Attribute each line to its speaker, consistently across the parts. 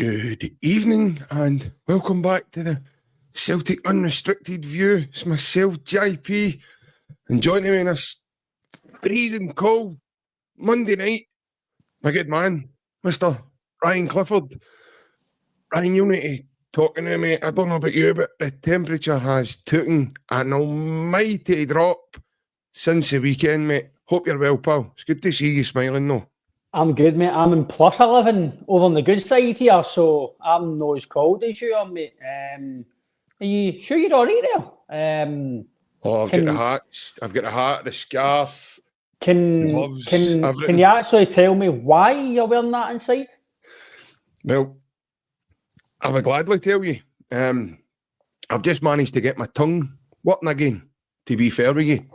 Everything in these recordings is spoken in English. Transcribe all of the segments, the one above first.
Speaker 1: Good evening and welcome back to the Celtic Unrestricted View. It's myself, JP, and joining me in this freezing cold Monday night, my good man, Mr. Ryan Clifford. Ryan, you need to talk to me, mate. I don't know about you, but the temperature has taken an almighty drop since the weekend, mate. Hope you're well, pal. It's good to see you smiling, though.
Speaker 2: I'm good, mate. I'm in +11 over on the good side here, so I'm not as cold as you are, mate. Are you sure you're all right there?
Speaker 1: I've got the hats, I've got the hat, the scarf, gloves,
Speaker 2: can you actually tell me why you're wearing that inside?
Speaker 1: Well, I will gladly tell you. I've just managed to get my tongue working again, to be fair with you.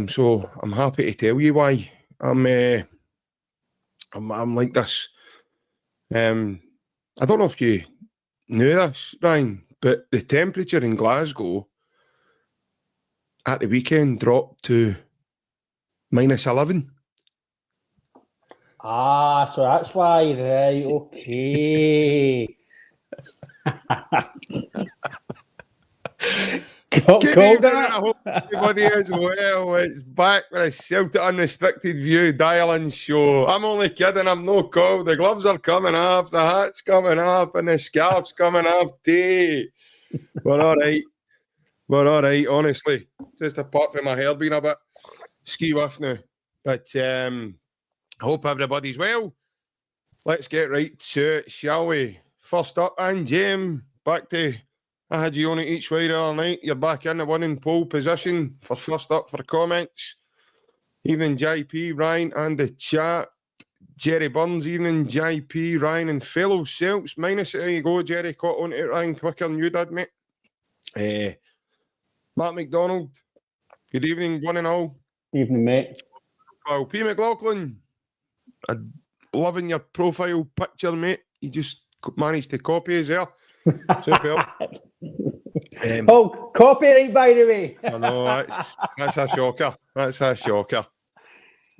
Speaker 1: So I'm happy to tell you why I'm like this. I don't know if you knew this, Ryan, but the temperature in Glasgow at the weekend dropped to -11.
Speaker 2: Ah, so that's why, right? Okay.
Speaker 1: Good evening, I hope everybody is well. It's back with a Celtic Unrestricted View dial-in show. I'm only kidding, I'm no cold. The gloves are coming off, the hat's coming off, and the scarf's coming off too. We're all right. We're all right, honestly. Just apart from my hair being a bit ski-whiff now. But I hope everybody's well. Let's get right to it, shall we? First up, and James, back to... I had you on it each way the other night. You're back in the winning pole position for first up for comments. Evening, JP, Ryan, and the chat. Jerry Burns, evening, JP, Ryan, and fellow Celts. Minus, there you go, Jerry. Caught on it, Ryan, quicker than you did, mate. Matt McDonald, good evening, one and all.
Speaker 2: Evening, mate.
Speaker 1: Well, P. McLaughlin, loving your profile picture, mate. You just managed to copy us there. Super.
Speaker 2: Copyright, by the way.
Speaker 1: I know, that's a shocker. That's a shocker.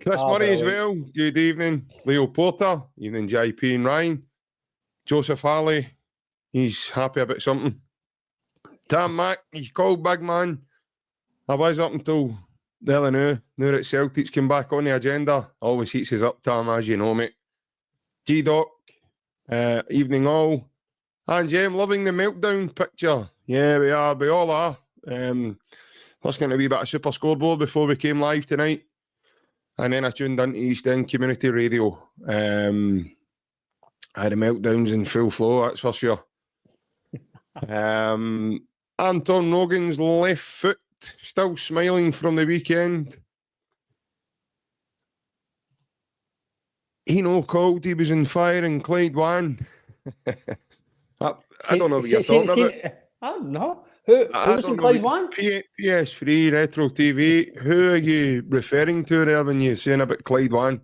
Speaker 1: Chris Murray as well. Good evening. Leo Porter. Evening, JP and Ryan. Joseph Halley. He's happy about something. Tam Mack. He's called big man. I was up until the other now that Celtics came back on the agenda. Always heats us up, Tam, as you know, mate. G-Doc. Evening all. And yeah, I'm loving the meltdown picture. Yeah, we are. We all are. Listening to a wee bit of Super Scoreboard before we came live tonight. And then I tuned into East End Community Radio. I had the meltdowns in full flow, that's for sure. Anton Rogan's left foot, still smiling from the weekend. He no called, he was on fire in Clyde One. I don't know what you're talking about.
Speaker 2: I don't know. Who was in Clyde One?
Speaker 1: PS3, Retro TV. Who are you referring to there when you're saying about Clyde One?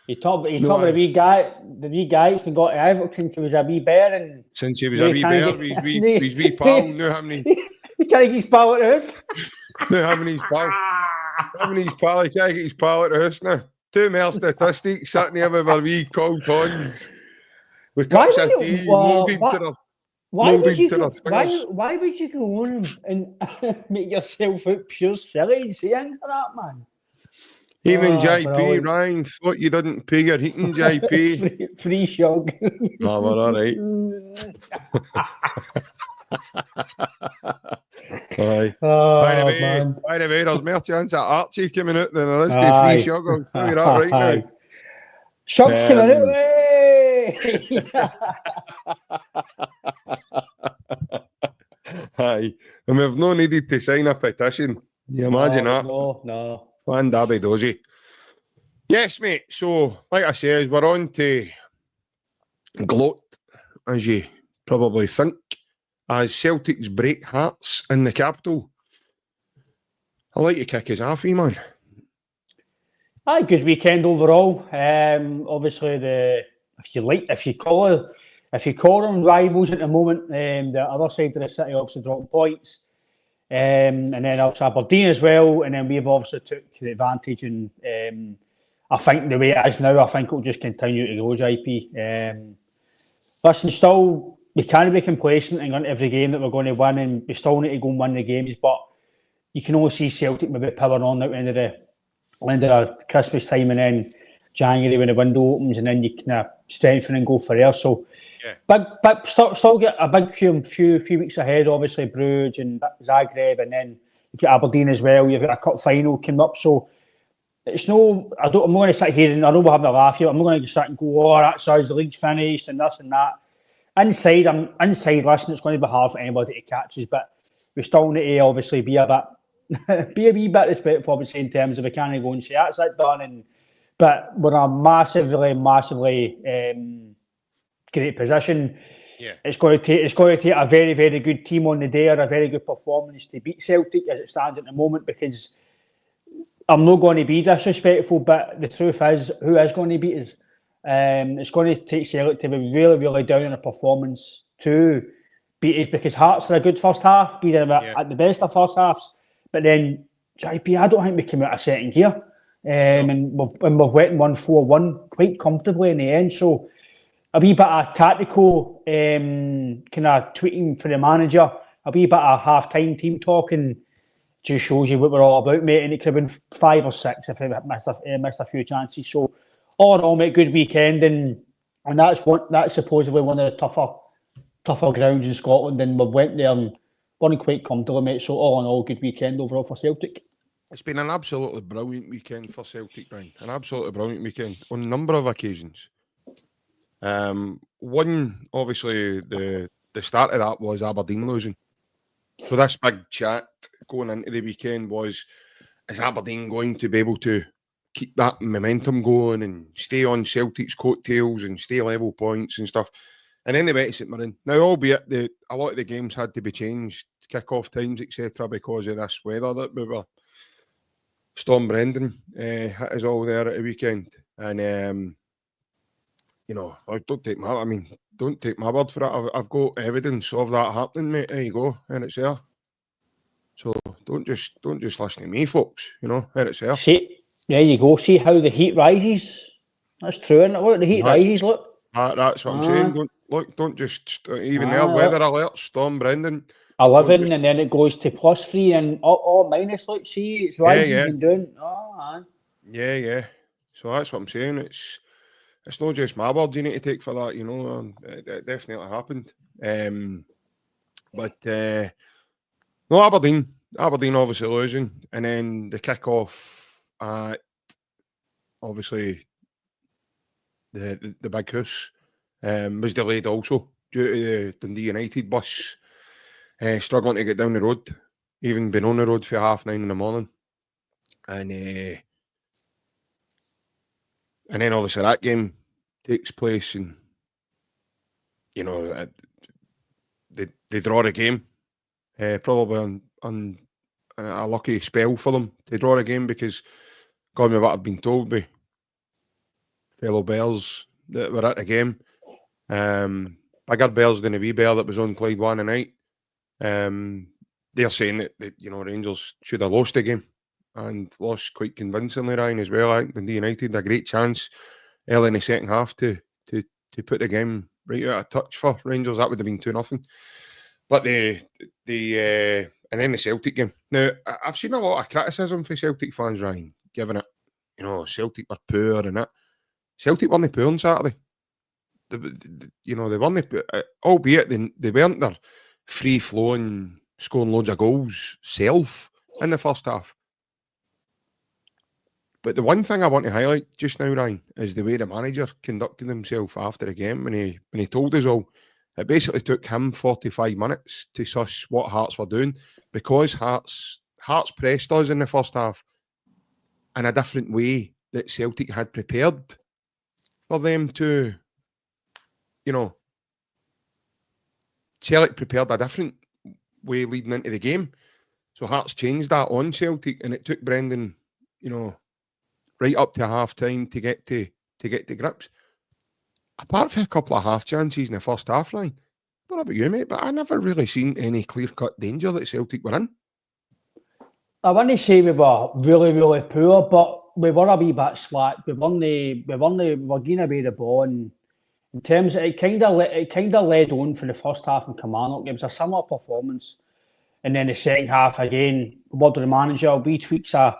Speaker 2: You talk about the wee guy that's been got to Everton since he was a wee bear. And
Speaker 1: since he was a wee bear, his wee pal. No, how many?
Speaker 2: He can't get his pal at the house.
Speaker 1: No, having his pal. Having his pal, he can't get his pal at the house now. Two more statistics sitting here with our wee cold tons. With cups of tea, moulded to their
Speaker 2: why would you go on and make yourself out pure silly and say anything for that, man?
Speaker 1: Even JP, Ryan, thought you didn't pay your heating, JP.
Speaker 2: free shog.
Speaker 1: Oh, we're all right. Aye. By the way, there's more chance of Archie coming out than there is to free shog. I'll tell you that right now.
Speaker 2: Shog's coming out, way!
Speaker 1: Aye, and we've no needed to sign a petition. You imagine that?
Speaker 2: No.
Speaker 1: Fan Dabby dozy. Yes, mate. So, like I says, we're on to gloat, as you probably think, as Celtics break hearts in the capital. I like to kick his off, man.
Speaker 2: Aye, good weekend overall. Obviously, if you call them rivals at the moment, the other side of the city obviously dropping points, and then also Aberdeen as well, and then we've obviously took the advantage, and I think the way it is now, I think it'll just continue to go, JP. Listen, still, we can't be complacent and go into every game that we're going to win, and we still need to go and win the games, but you can only see Celtic maybe powering on at the end of the Christmas time, and then January when the window opens, and then you kind of strengthen and go for there. So, big, still get a big few weeks ahead. Obviously, Bruges and Zagreb, and then you've got Aberdeen as well. You've got a cup final coming up, so it's no. I'm not going to sit here and I know we're having a laugh here. I'm not going to sit and go, "Oh, that's us. The league's finished," and this and that. Inside, listen, it's going to be hard for anybody to catch us, but we still need to obviously be a wee bit respectful, obviously, in terms of we can't go and say that's it done. But we're in a massively great position.
Speaker 1: Yeah.
Speaker 2: It's going to take a very, very good team on the day or a very good performance to beat Celtic as it stands at the moment, because I'm not going to be disrespectful, but the truth is, who is going to beat us? It's going to take Celtic to be really, really down in a performance to beat us, because Hearts are a good first half, be them at the best of first halves, but then JP, I don't think we came out a second gear, and we've went and won 4-1 quite comfortably in the end. So a wee bit of tactical kind of tweeting for the manager, a wee bit of half-time team talking, just shows you what we're all about, mate. And it could have been 5 or 6 if we missed a few chances. So all in all, mate, good weekend, and that's supposedly one of the tougher grounds in Scotland, and we went there and won quite comfortably, mate. So all in all, good weekend overall for Celtic.
Speaker 1: It's been an absolutely brilliant weekend for Celtic, Brian. An absolutely brilliant weekend on a number of occasions. One, obviously, the start of that was Aberdeen losing. So this big chat going into the weekend was, is Aberdeen going to be able to keep that momentum going and stay on Celtic's coattails and stay level points and stuff? And then they went to St Mirren. Now, albeit a lot of the games had to be changed, kick-off times, etc., because of this weather that we were. Storm Brendan hit us all there at the weekend. And, don't take my word for it. I've got evidence of that happening, mate. There you go, and it's there. So don't just listen to me, folks. And it's there.
Speaker 2: See, there you go. See how the heat rises. That's true, isn't it? Look, the heat rises. Look.
Speaker 1: That's what I'm saying. Don't just even there. Weather alert, Storm Brendan.
Speaker 2: 11, and then it goes to +3 and minus. Look, see, it's rising and down.
Speaker 1: Yeah. So that's what I'm saying. It's not just my word you need to take for that. It definitely happened. But no, Aberdeen obviously losing, and then the kick-off at obviously the big house was delayed also due to the Dundee United bus struggling to get down the road, even been on the road for 9:30 in the morning, and then obviously that game takes place, and they draw the game, probably on a lucky spell for them to draw the game, because God me what I've been told by fellow Bears that were at the game, bigger Bears than a wee bear that was on Clyde one night. They're saying that Rangers should have lost the game, and lost quite convincingly, Ryan, as well. I think Dundee United had a great chance early in the second half to put the game right out of touch for Rangers. That would have been 2-0. But and then the Celtic game. Now, I've seen a lot of criticism for Celtic fans, Ryan, giving it, Celtic were poor and that. Celtic weren't poor on Saturday. They weren't, albeit they weren't their free-flowing, scoring loads of goals self in the first half. But the one thing I want to highlight just now, Ryan, is the way the manager conducted himself after the game when he told us all. It basically took him 45 minutes to suss what Hearts were doing, because Hearts pressed us in the first half in a different way that Celtic had prepared for them to, Celtic prepared a different way leading into the game. So Hearts changed that on Celtic, and it took Brendan, right up to half time to get to grips. Apart from a couple of half chances in the first half, Ryan, I don't know about you, mate, but I never really seen any clear-cut danger that Celtic were in.
Speaker 2: I wouldn't say we were really, really poor, but we were a wee bit slack. We were getting away the ball, and in terms of, it kind of led on for the first half in Kilmarnock. It was a similar performance. And then the second half, again, word of the manager, wee tweaks of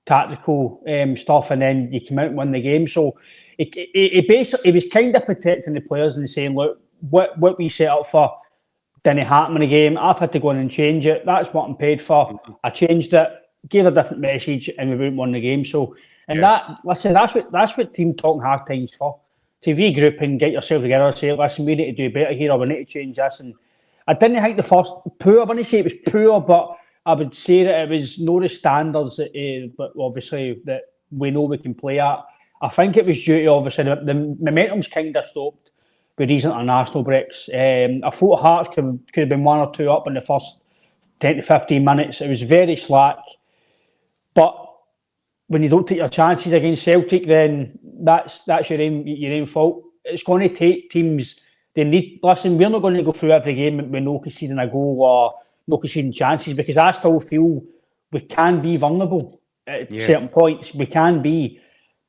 Speaker 2: tactical stuff, and then you come out and win the game. So it basically, it was kind of protecting the players and saying, look, what we set up for didn't happen in the game. I've had to go in and change it. That's what I'm paid for. I changed it, gave a different message, and we wouldn't win the game. So, and that's what team talking half time's for. To regroup and get yourself together and say, listen, we need to do better here, or we need to change this. And I didn't think the first poor, I wouldn't say it was poor, but I would say that it was not the standards that, but obviously that we know we can play at. I think it was due to obviously the momentum's kind of stopped with these international breaks. I thought Hearts could have been 1 or 2 up in the first 10 to 15 minutes. It was very slack. But when you don't take your chances against Celtic, then that's your own fault. It's going to take teams. They need. Listen, we're not going to go through every game with no conceding a goal or no conceding chances, because I still feel we can be vulnerable at certain points. We can be,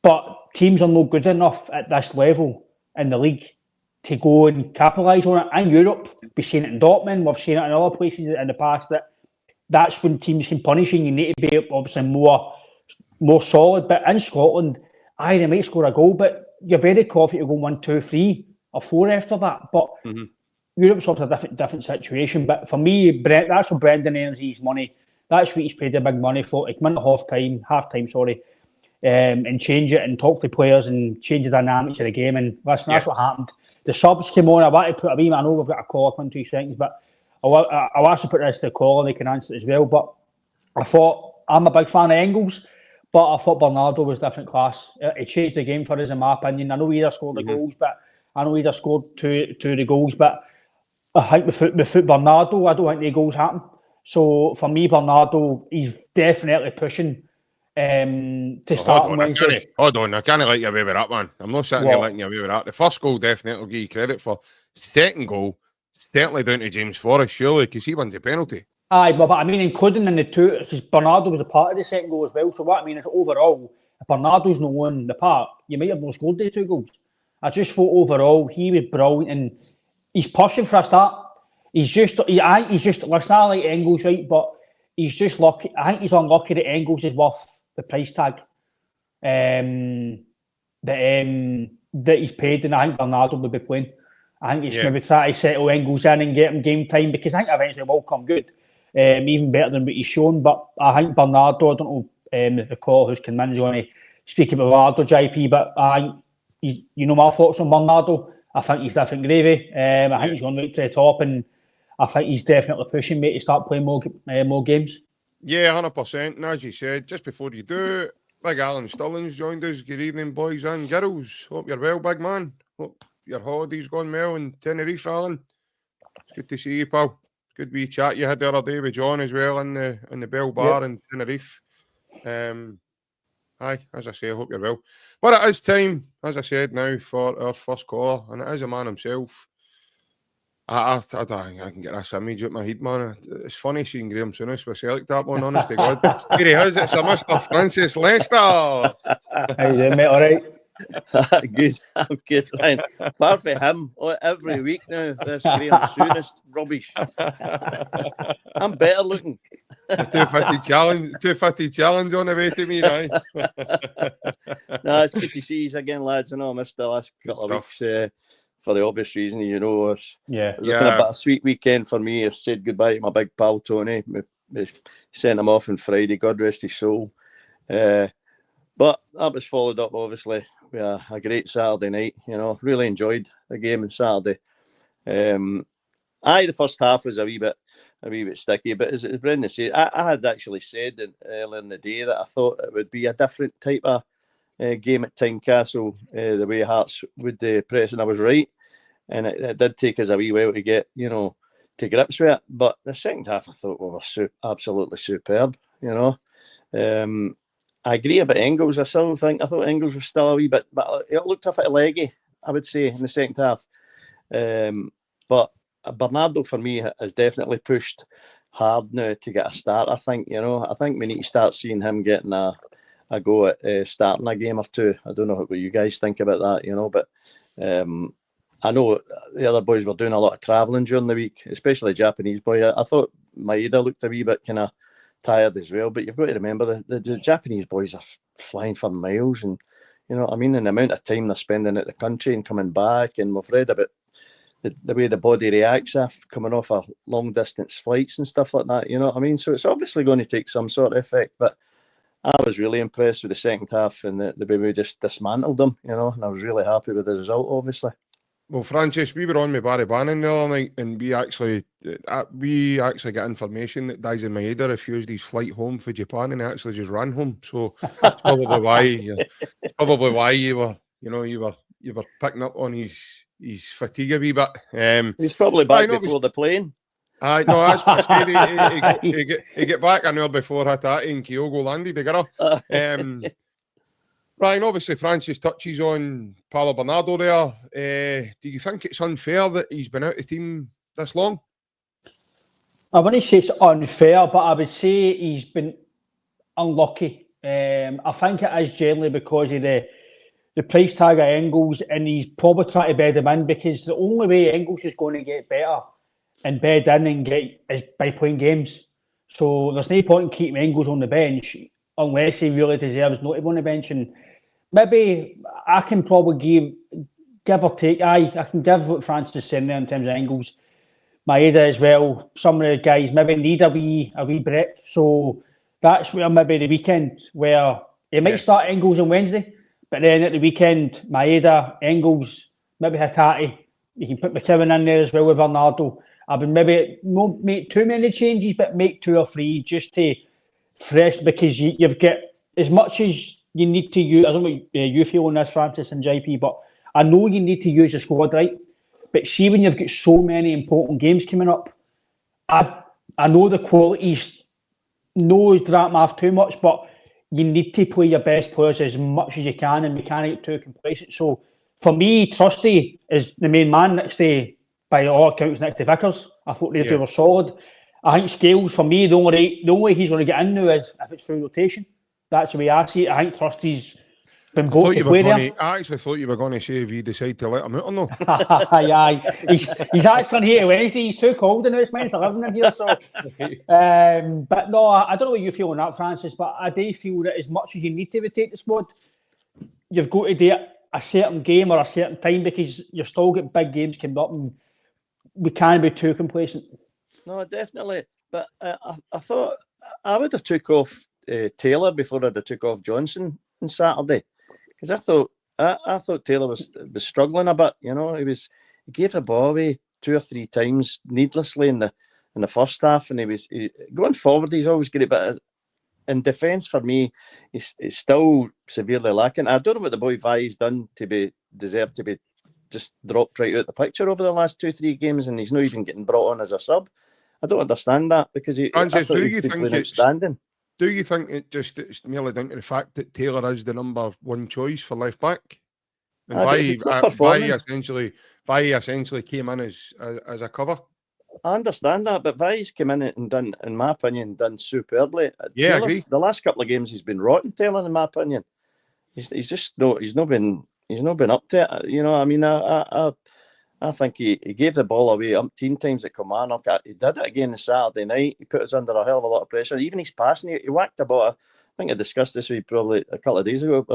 Speaker 2: but teams are not good enough at this level in the league to go and capitalise on it. In Europe, we've seen it in Dortmund. We've seen it in other places in the past. That's when teams can punish you. You need to be obviously more solid. But in Scotland, they might score a goal, but you're very confident to go 1, 2, 3 or 4 after that. But Europe's obviously a different situation. But for me, that's what Brendan earns his money. That's what he's paid the big money for. He come in at half time, and change it and talk to players and change the dynamics of the game. And listen, that's what happened. The subs came on. I want to put a wee. I know we've got a call up in 2 seconds, but I'll actually put this to the call and they can answer it as well. But I thought, I'm a big fan of Engels, but I thought Bernardo was different class. He changed the game for us, in my opinion. I know he either scored the goals, but I know he either scored two of the goals. But I think with Bernardo, I don't think the goals happen. So for me, Bernardo, he's definitely pushing to start on Wednesday.
Speaker 1: Hold on, I can't let you away with that, man. I'm not sitting here letting you away with that. The first goal definitely will give you credit for. Second goal, certainly down to James Forrest, surely, because he won the penalty.
Speaker 2: Aye, but I mean, including in the two, because Bernardo was a part of the second goal as well. So what I mean is, overall, if Bernardo's not on the park, you might have not scored the 2 goals. I just thought overall he was brilliant, and he's pushing for a start. Listen, I like Engels, right, but he's just lucky. I think he's unlucky that Engels is worth the price tag that he's paid, and I think Bernardo will be playing. I think he's maybe try to settle Engels in and get him game time, because I think eventually it will come good, even better than what he's shown. But I think Bernardo, I don't know the call who's come in, is going to speak about Bernardo, JP, but I think you know my thoughts on Bernardo. I think he's different gravy. I think he's going right to the top, and I think he's definitely pushing me to start playing more games.
Speaker 1: Yeah, 100%. And as you said, just before you do, Big Alan Sterling's joined us. Good evening, boys and girls. Hope you're well, big man. Hope your holiday's gone well in Tenerife, Alan. It's good to see you, pal. Good wee chat you had the other day with John as well in the Bell Bar in Tenerife. Aye, as I say, I hope you're well. But it is time, as I said now, for our first caller, and it is a man himself. I don't think I can get this image out my head, man. It's funny seeing Graham Souness with Celtic that one, honest to God. Here he is, it's a Mr. Francis Lester.
Speaker 2: How you doing, mate? All right?
Speaker 3: Good, I'm good, Ryan. Far from him every week now. This Graham Souness rubbish. I'm better looking.
Speaker 1: 250 challenge on the way to me now.
Speaker 3: No, it's good to see you again, lads. I know I missed the last couple of weeks for the obvious reason, you know. It was a sweet weekend for me. I said goodbye to my big pal Tony. We sent him off on Friday. God rest his soul. But that was followed up, obviously, with a great Saturday night. You know, really enjoyed the game on Saturday. The first half was a wee bit sticky, but as Brendan said, I had actually said earlier in the day that I thought it would be a different type of game at Tynecastle, the way Hearts would press, and I was right. And it did take us a wee while to get, to grips with it. But the second half, I thought we were absolutely superb, I agree about Engels. I thought Engels was still a wee bit, but it looked a bit leggy, I would say, in the second half. But Bernardo, for me, has definitely pushed hard now to get a start, I think. I think we need to start seeing him getting a go at starting a game or two. I don't know what you guys think about that, but I know the other boys were doing a lot of travelling during the week, especially the Japanese boy. I thought Maeda looked a wee bit kind of tired as well, but you've got to remember the Japanese boys are flying for miles, and you know what I mean, and the amount of time they're spending at the country and coming back, and we've read about the way the body reacts after coming off a long distance flights and stuff like that, you know what I mean? So it's obviously going to take some sort of effect, but I was really impressed with the second half and the way we just dismantled them, you know, and I was really happy with the result, obviously.
Speaker 1: Well, Francis, we were on with Barry Bannon the other night, and we actually got information that Daisen Maeda refused his flight home for Japan, and he actually just ran home. So that's probably why you were picking up on his fatigue a wee bit.
Speaker 3: He's probably back before the plane.
Speaker 1: No, that's what I said. He get back an hour before Hatate and Kyogo landed together. Ryan, obviously Francis touches on Paulo Bernardo there. Do you think it's unfair that he's been out of the team this long?
Speaker 2: I wouldn't say it's unfair, but I would say he's been unlucky. I think it is generally because of the price tag of Engels, and he's probably trying to bed him in, because the only way Engels is going to get better and bed in and get is by playing games. So there's no point in keeping Engels on the bench unless he really deserves not to be on the bench. And maybe I can probably give or take. I can give what Francis is saying there in terms of Engels, Maeda as well. Some of the guys maybe need a wee break. So that's where maybe the weekend where he might start Engels on Wednesday, but then at the weekend, Maeda, Engels, maybe Hatate. You can put McKibben in there as well with Bernardo. I would maybe not make too many changes, but make 2 or 3 just to fresh, because you've got as much as you need to use. I don't know what you feel on this, Francis and JP, but I know you need to use the squad right. But see, when you've got so many important games coming up, I know the quality's no drop off too much, but you need to play your best players as much as you can, and we can't get too complacent. So for me, Trusty is the main man next to, by all accounts, next to Vickers. I thought they two were solid. I think Scales, for me, the only way he's going to get in now is if it's through rotation. That's the way I see it. I think Trusty's been both to play there.
Speaker 1: I actually thought you were going to say if you decide to let him out or no.
Speaker 2: He's actually here Wednesday. He's too cold and it's minus 11 in here. So, but no, I don't know what you feel on that, Francis, but I do feel that as much as you need to rotate the squad, you've got to do it a certain game or a certain time, because you've still got big games coming up and we can't be too complacent.
Speaker 3: No, definitely. But I thought I would have took off Taylor before I'd have took off Johnson on Saturday, because I thought Taylor was struggling a bit. You know, he gave the ball away 2 or 3 times needlessly in the first half, and he going forward. He's always good, but in defence for me, he's still severely lacking. I don't know what the boy Vai's done to deserve to be just dropped right out the picture over the last 2-3 games, and he's not even getting brought on as a sub. I don't understand that, because
Speaker 1: Francis, do you think outstanding? Do you think it's merely down to the fact that Taylor is the number 1 choice for left back? And Vai essentially came in as a cover.
Speaker 3: I understand that, but Vai's come in and done, in my opinion, done superbly.
Speaker 1: Yeah, I agree.
Speaker 3: The last couple of games he's been rotten, Taylor, in my opinion. He's not been up to it. You know, I mean, I think he gave the ball away umpteen times at Kilmarnock. He did it again on Saturday night. He put us under a hell of a lot of pressure. Even his passing, he whacked the ball. I think I discussed this with you probably a couple of days ago,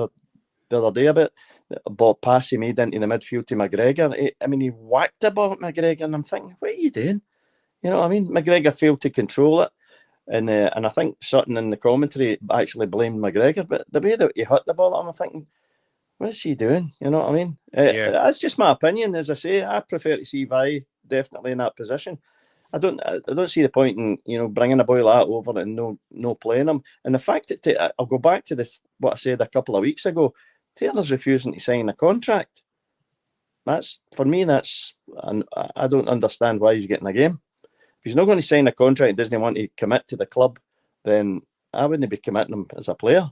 Speaker 3: the other day, about the ball pass he made into the midfield to McGregor. He whacked the ball at McGregor, and I'm thinking, what are you doing? You know what I mean? McGregor failed to control it. And I think Sutton in the commentary actually blamed McGregor, but the way that he hit the ball, I'm thinking, what is he doing? You know what I mean? That's just my opinion. As I say, I prefer to see Vai definitely in that position. I don't see the point in bringing a boy like that over and no playing him. And the fact that I'll go back to this, what I said a couple of weeks ago. Taylor's refusing to sign a contract. For me. And I don't understand why he's getting a game. If he's not going to sign a contract and doesn't want to commit to the club, then I wouldn't be committing him as a player.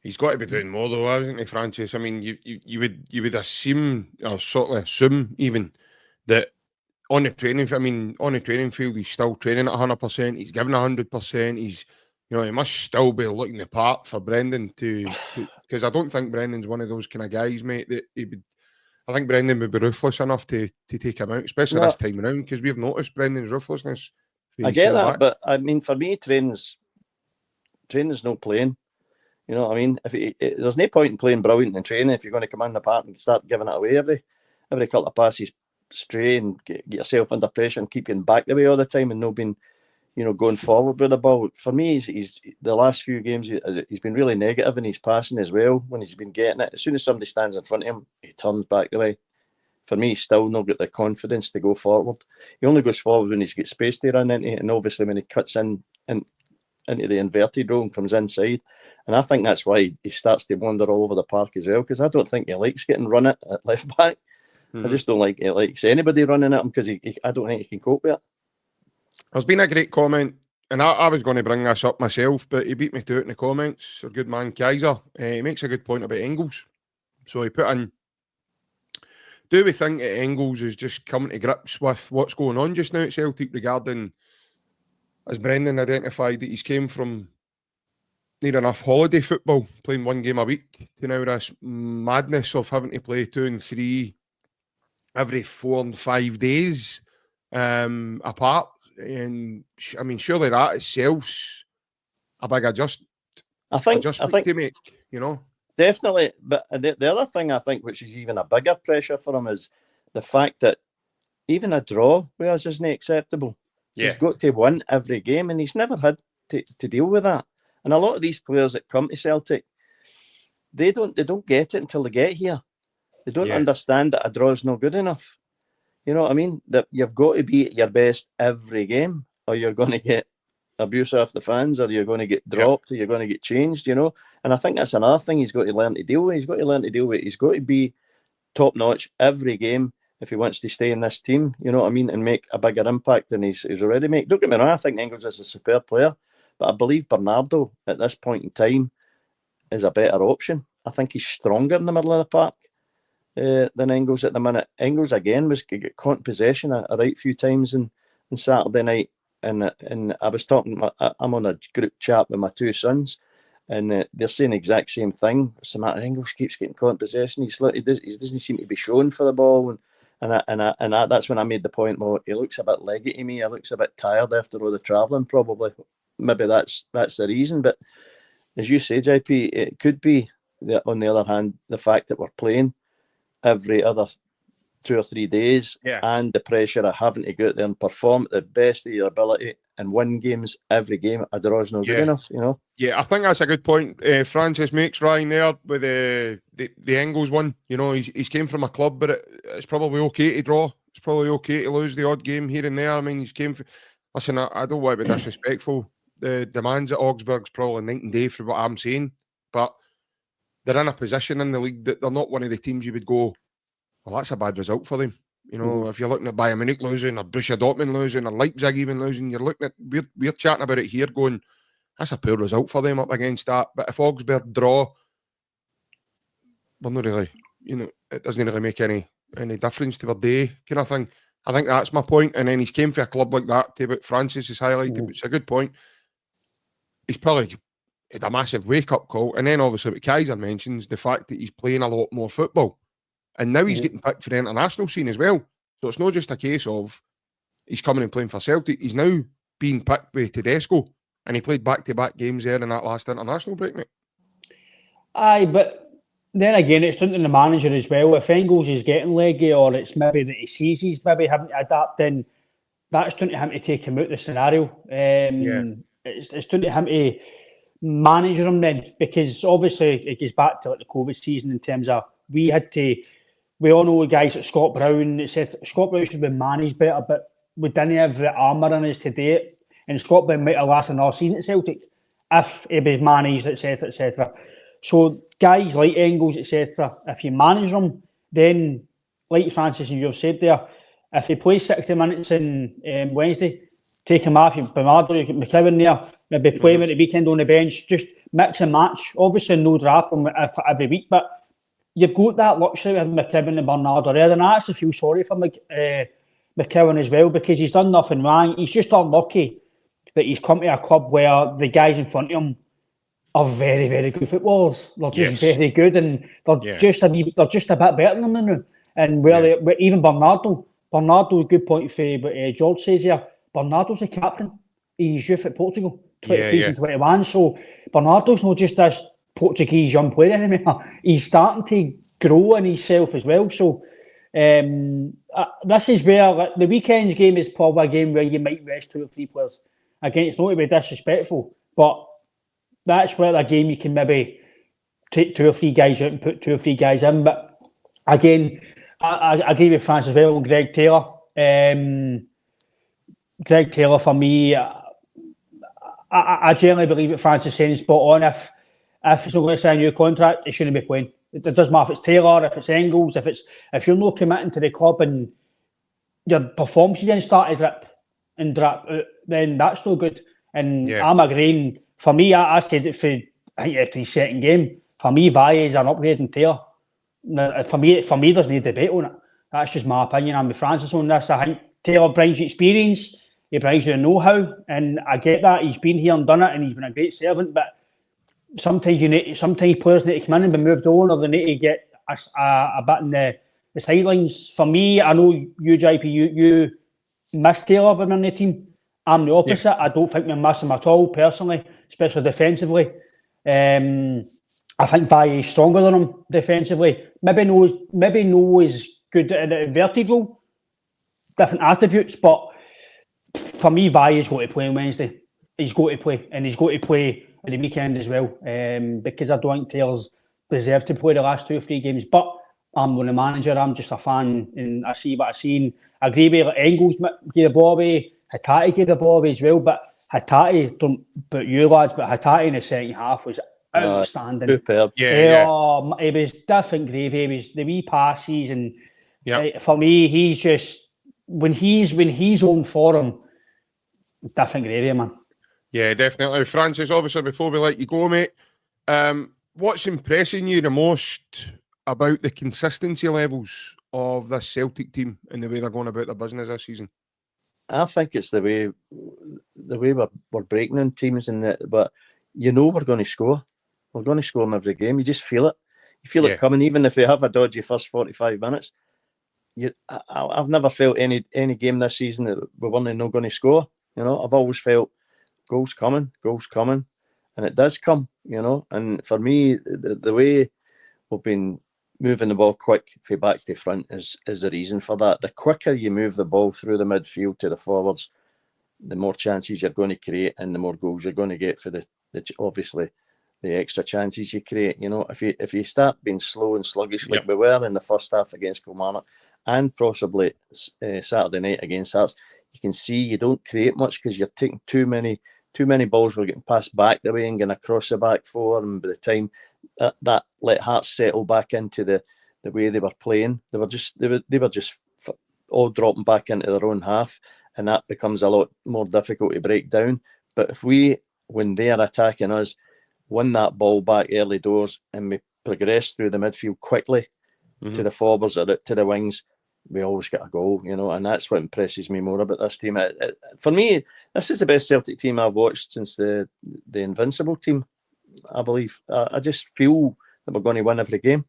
Speaker 1: He's got to be doing more, though, hasn't he, Francis? I mean, you would assume, or sort of assume even, that on the training field, he's still training at 100%. He's giving 100%. He must still be looking the part for Brendan to because I don't think Brendan's one of those kind of guys, mate, that I think Brendan would be ruthless enough to take him out, especially this time around, because we've noticed Brendan's ruthlessness.
Speaker 3: I get that, but I mean, for me, training's no playing. You know what I mean? There's no point in playing brilliant in training if you're going to come in the park and start giving it away every couple of passes stray and get yourself under pressure and keep you back the way all the time and not being, going forward with the ball. For me, he's the last few games he's been really negative in his passing as well. When he's been getting it, as soon as somebody stands in front of him, he turns back the way. For me, he's still not got the confidence to go forward. He only goes forward when he's got space to run into, and obviously when he cuts into the inverted role and comes inside. And I think that's why he starts to wander all over the park as well, because I don't think he likes getting run at left back. I just don't like he likes anybody running at him, because I don't think he can cope with it.
Speaker 1: There's been a great comment, and I was going to bring this up myself, but he beat me to it in the comments. Our good man Kaiser, he makes a good point about Engels. So he put in, do we think that Engels is just coming to grips with what's going on just now at Celtic regarding, as Brendan identified, that he's came from near enough holiday football, playing one game a week, to now this madness of having to play 2 and 3 every 4 and 5 days apart. And I mean, surely that itself's a big adjustment to make,
Speaker 3: Definitely. But the other thing I think, which is even a bigger pressure for him, is the fact that even a draw with us isn't acceptable. Yeah. He's got to win every game, and he's never had to deal with that. And a lot of these players that come to Celtic, they don't get it until they get here. They don't understand that a draw is not good enough. You know what I mean? That you've got to be at your best every game, or you're going to get abuse off the fans, or you're going to get dropped, or you're going to get changed, And I think that's another thing he's got to learn to deal with. He's got to be top notch every game if he wants to stay in this team, you know what I mean, and make a bigger impact than he's already made. Don't get me wrong, I think Engels is a superb player, but I believe Bernardo at this point in time is a better option. I think he's stronger in the middle of the park than Engels at the minute. Engels again was caught in possession a right few times in Saturday night, and I was talking. I'm on a group chat with my 2 sons, and they're saying the exact same thing. What's the matter? Engels keeps getting caught in possession. He doesn't seem to be shown for the ball, and that's when I made the point. Well, he looks a bit leggy to me. He looks a bit tired after all the travelling. Probably, maybe that's the reason. But as you say, JP, it could be that, on the other hand, the fact that we're playing every other 2 or 3 days, and the pressure of having to go out there and perform at the best of your ability and win games every game. A draw is not good enough,
Speaker 1: Yeah, I think that's a good point Francis makes, Ryan, there with the Engels one. He's came from a club, but it's probably okay to draw. It's probably okay to lose the odd game here and there. I mean, he's came. Listen, I don't want to be disrespectful. The demands at Augsburg's probably night and day for what I'm saying, but they're in a position in the league that they're not one of the teams you would go, well, that's a bad result for them. If you're looking at Bayern Munich losing, or Borussia Dortmund losing, or Leipzig even losing, you're looking at, we're chatting about it here going, that's a poor result for them up against that. But if Augsburg draw, we're not really, it doesn't really make any difference to their day kind of thing. I think that's my point. And then he's came for a club like that, to what Francis has highlighted, which is a good point. He's probably had a massive wake-up call. And then obviously what Kaiser mentions, the fact that he's playing a lot more football. And now he's getting picked for the international scene as well. So it's not just a case of he's coming and playing for Celtic. He's now being picked with Tedesco. And he played back-to-back games there in that last international break, mate.
Speaker 2: Aye, but then again, it's down to the manager as well. If Engels is getting leggy, or it's maybe that he sees he's maybe having to adapt, then that's down to him to take him out the scenario. It's down to him to manage him then, because obviously it goes back to like the COVID season in terms of we all know guys like Scott Brown, etc. Scott Brown should have been managed better, but we didn't have the armour in us to do it. And Scott Brown might have lasted another season at Celtic if he was managed, etc., etc. So guys like Engels, etc., if you manage them, then like Francis and you've said there, if he plays 60 minutes on Wednesday, take him off. Bernardo, you get McKeown there, maybe play him at the weekend on the bench, just mix and match. Obviously, no drop him every week, but you've got that luxury with McKeown and Bernardo there, and I actually feel sorry for McKeown as well, because he's done nothing wrong. He's just unlucky that he's come to a club where the guys in front of him are very, very good footballers. They're just very good, and they're just a bit better than him now. And even Bernardo, a good point for what George says here. Bernardo's the captain. He's youth at Portugal, 23 and 21. So Bernardo's not just this Portuguese young player anymore. He's starting to grow in himself as well. So this is where the weekend's game is probably a game where you might rest 2 or 3 players. Again, it's not to be disrespectful, but that's where a game you can maybe take 2 or 3 guys out and put 2 or 3 guys in. But again, I agree with France as well. Greg Taylor. Greg Taylor, for me, I generally believe that France is saying spot on. If it's not going to sign a new contract, it shouldn't be playing. It doesn't matter if it's Taylor, if it's Engels, if you're not committing to the club and your performances then start to drip out, then that's no good. And I'm agreeing. For me, I said it after his second game. For me, Valle is an upgrade in Taylor. For me, there's no debate on it. That's just my opinion. I'm with Francis on this. I think Taylor brings you experience. He brings you know-how, and I get that. He's been here and done it, and he's been a great servant. But sometimes players need to come in and be moved on, or they need to get a bit in the sidelines. For me, I know you, JP, you miss Taylor when in the team. I'm the opposite. Yeah. I don't think we miss him at all, personally, especially defensively. I think Valle is stronger than him defensively. Maybe no is good in the inverted role, different attributes, but for me, Valle's got to play on Wednesday. He's got to play, and he's got to play at the weekend as well, because I don't think Taylor's deserved to play the last 2 or 3 games. But I'm not a manager. I'm just a fan, and I see what I see. I agree with Engels gave the ball away. Hatate gave the ball away as well, but Hatate, don't put you lads, but Hatate in the second half was outstanding.
Speaker 3: Superb.
Speaker 2: It was different gravy. It was the wee passes, and for me, he's just when he's on form, different gravy, man.
Speaker 1: Yeah, definitely. Francis, obviously, before we let you go, mate, what's impressing you the most about the consistency levels of this Celtic team and the way they're going about their business this season?
Speaker 3: I think it's the way we're breaking in teams, but we're going to score. We're going to score in every game. You just feel it. You feel it coming, even if we have a dodgy first 45 minutes. I've never felt any game this season that we weren't not going to score. I've always felt goals coming, and it does come. And for me, the way we've been moving the ball quick from back to front is the reason for that. The quicker you move the ball through the midfield to the forwards, the more chances you're going to create and the more goals you're going to get for the obviously the extra chances you create. If you start being slow and sluggish like we were in the first half against Kilmarnock and possibly Saturday night against Hearts, you can see you don't create much because you're taking too many balls were getting passed back the way and getting across the back four, and by the time that let Hearts settle back into the way they were playing, they were just all dropping back into their own half, and that becomes a lot more difficult to break down. But if when they are attacking us, win that ball back early doors and we progress through the midfield quickly to the forwards or to the wings, we always get a goal, and that's what impresses me more about this team. For me, this is the best Celtic team I've watched since the Invincible team, I believe. I just feel that we're going to win every game.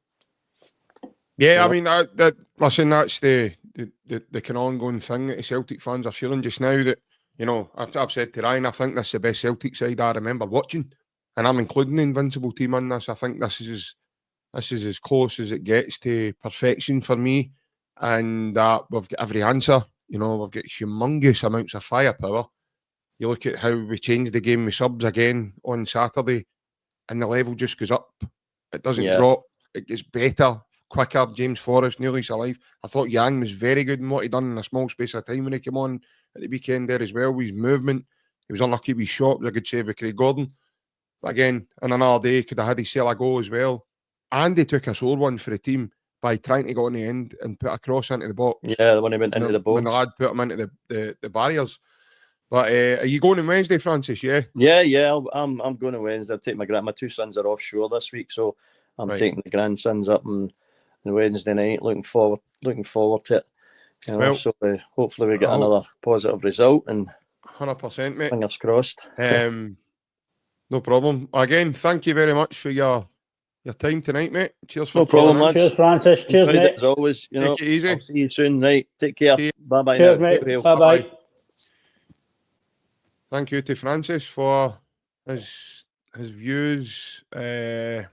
Speaker 1: Yeah, I mean, listen, that's the kind of ongoing thing that the Celtic fans are feeling just now. That I've said to Ryan, I think this is the best Celtic side I remember watching, and I'm including the Invincible team in this. I think this is as close as it gets to perfection for me, and we've got every answer. We've got humongous amounts of firepower. You look at how we changed the game with subs again on Saturday, and the level just goes up. It doesn't drop. It gets better, quicker. James Forrest, new lease of life. I thought Yang was very good in what he done in a small space of time when he came on at the weekend there as well. With his movement, he was unlucky with his shot. It was a good save with Craig Gordon. But again, in another day, could have had his sell a goal as well. And he took a sore one for the team by trying to go on the end and put a cross into the box.
Speaker 3: Yeah, when he went into the box.
Speaker 1: When the lad put him into the barriers. But are you going on Wednesday, Francis? Yeah.
Speaker 3: Yeah. I'm going on Wednesday. I'll take my 2 sons are offshore this week, so I'm taking the grandsons up on Wednesday night. Looking forward to it. So hopefully we get another positive result and
Speaker 1: 100%, mate.
Speaker 3: Fingers crossed.
Speaker 1: No problem. Again, thank you very much for your your time tonight, mate. Cheers for
Speaker 3: no problem,
Speaker 1: calling in.
Speaker 2: Cheers, Francis. Cheers, mate.
Speaker 3: As always, you know.
Speaker 1: Take it easy.
Speaker 3: I'll see you soon. Right, take care. Bye-bye.
Speaker 2: Cheers,
Speaker 3: now.
Speaker 2: mate. Bye-bye.
Speaker 1: Thank you to Francis for his views. As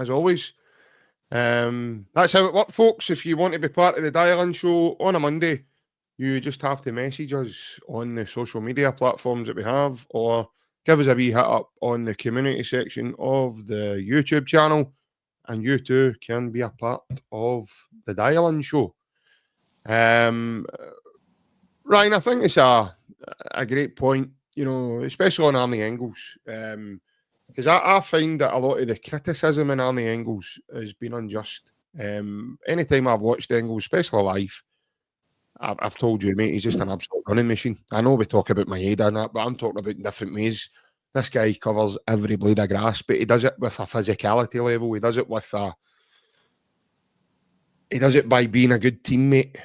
Speaker 1: always. That's how it works, folks. If you want to be part of the Dial-In Show on a Monday, you just have to message us on the social media platforms that we have, or give us a wee hit up on the community section of the YouTube channel, and you too can be a part of the Dial-In Show. Ryan, I think it's a great point, you know, especially on Arnie Engels. Because I find that a lot of the criticism in Arnie Engels has been unjust. Anytime I've watched Engels, especially live, I've told you, mate, he's just an absolute running machine. I know we talk about Maeda and that, but I'm talking about different ways. This guy covers every blade of grass, but he does it with a physicality level. He does it by being a good teammate,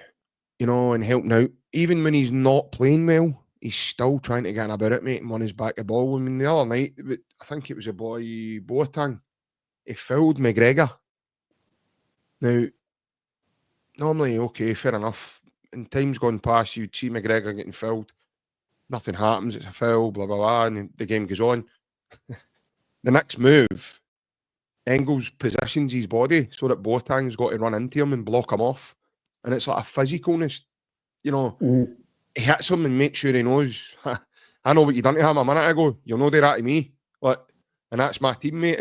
Speaker 1: you know, and helping out. Even when he's not playing well, he's still trying to get about it, mate, and won his back the ball. I mean, the other night, I think it was a boy, Boateng, he fouled McGregor. Now, normally, okay, fair enough. In times gone past, you'd see McGregor getting fouled. Nothing happens, it's a foul, blah, blah, blah, and the game goes on. The next move, Engels positions his body so that Boateng's got to run into him and block him off. And it's like a physicalness, you know. He hits him and makes sure he knows, I know what you done to him a minute ago. You'll know that to me. Like, and that's my teammate.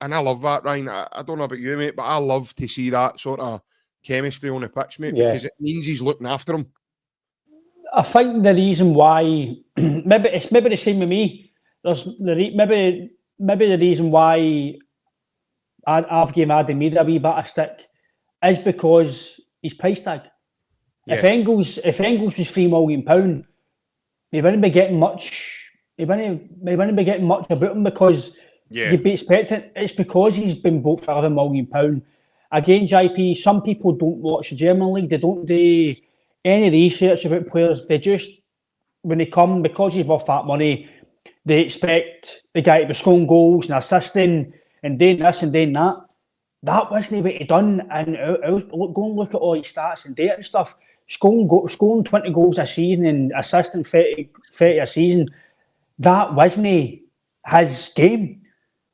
Speaker 1: And I love that, Ryan. I don't know about you, mate, but I love to see that sort of chemistry on the pitch, mate, because it means he's looking after him.
Speaker 2: I think the reason why, maybe the same with me. There's maybe the reason why I've given Adam Mead a wee bit of stick is because his price tag. Yeah. If Engels was £3 million, he wouldn't be getting much. He wouldn't be getting much about him because you'd be expecting. It's because he's been bought for £11 million. Again, JP, some people don't watch the German league. They don't do any research about players. They just, when they come, because he's worth that money, they expect the guy to be scoring goals and assisting and doing this and doing that. That wasn't what he done. And I was go and look at all his stats and data and stuff. Scoring 20 goals a season and assisting 30 a season, that wasn't his game.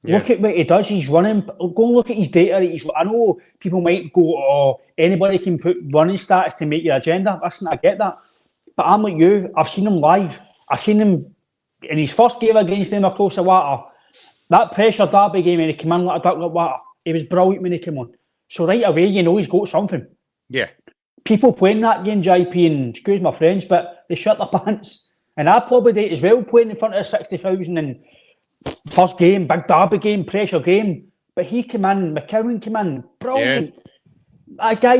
Speaker 2: Yeah. Look at what he does. He's running. Go and look at his data. I know people might go, oh, anybody can put running stats to make your agenda. Listen, I get that. But I'm like you. I've seen him live. I've seen him in his first game against them across the water. That pressure derby game, and he came in like a duck like water. He was brilliant when he came on. So right away, you know he's got something. Yeah. People playing that game, JP, and excuse my French, but they shut their pants. And I probably did as well, playing in front of 60,000 and first game, big derby game, pressure game. But he came in, McCowan came in, brilliant. Yeah. Guy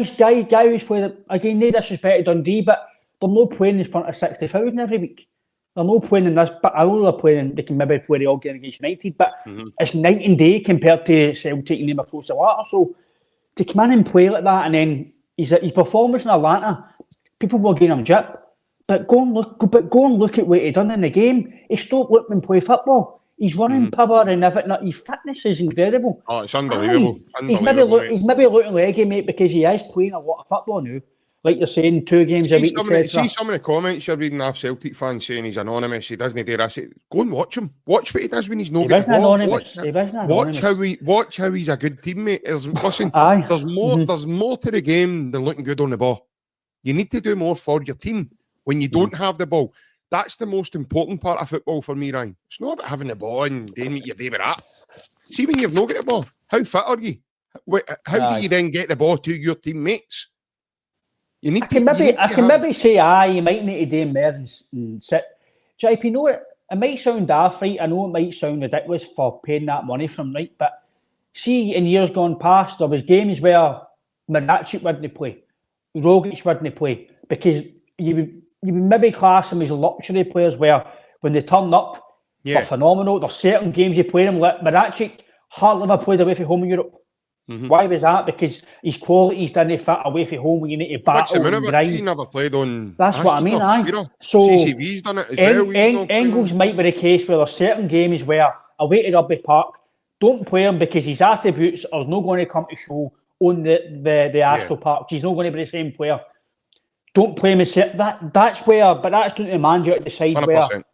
Speaker 2: who's playing, again, no disrespect to Dundee, but they're not playing in front of 60,000 every week. They're not playing in this, but I know they're playing, they can maybe play the all game against United, but it's night and day compared to Celtic and them across the water. So to come in and play like that, and then his performance in Atlanta, people were giving him jip. But go and look at what he done in the game. He stopped looking and play football. He's running power and everything. His fitness is incredible. Oh, it's unbelievable. He's maybe looking leggy, mate, because he is playing a lot of football now. Like you're saying, 2 games a week. See
Speaker 1: some of the comments you're reading off Celtic fans saying he's anonymous, he doesn't do this. Go and watch him. Watch what he does when he's not getting the ball. Watch how he's a good teammate. Listen, there's more to the game than looking good on the ball. You need to do more for your team when you don't have the ball. That's the most important part of football for me, Ryan. It's not about having the ball and doing what you're doing with that. See, when you've not got the ball, how fit are you? How do you then get the ball to your teammates? You need I can
Speaker 2: maybe say, you might need to do more and sit. JP, you know what? It might sound daft, right? I know it might sound ridiculous for paying that money from, right? But see, in years gone past, there was games where Miracic wouldn't play, Rogic wouldn't play, because you would maybe class them as luxury players where when they turn up, they're phenomenal. There's certain games you play them, like Miracic hardly ever played away from home in Europe. Why was that? Because his qualities didn't fit away from home when you need to battle and grind.
Speaker 1: He never played on.
Speaker 2: That's what I mean, aye. So CCV's done it as well. Engels might be the case where there's certain games where away to Rugby Park, don't play him because his attributes are not going to come to show on the Astro Park. He's not going to be the same player. Don't play him. That's where, but that's down to the manager to decide 100%. Where.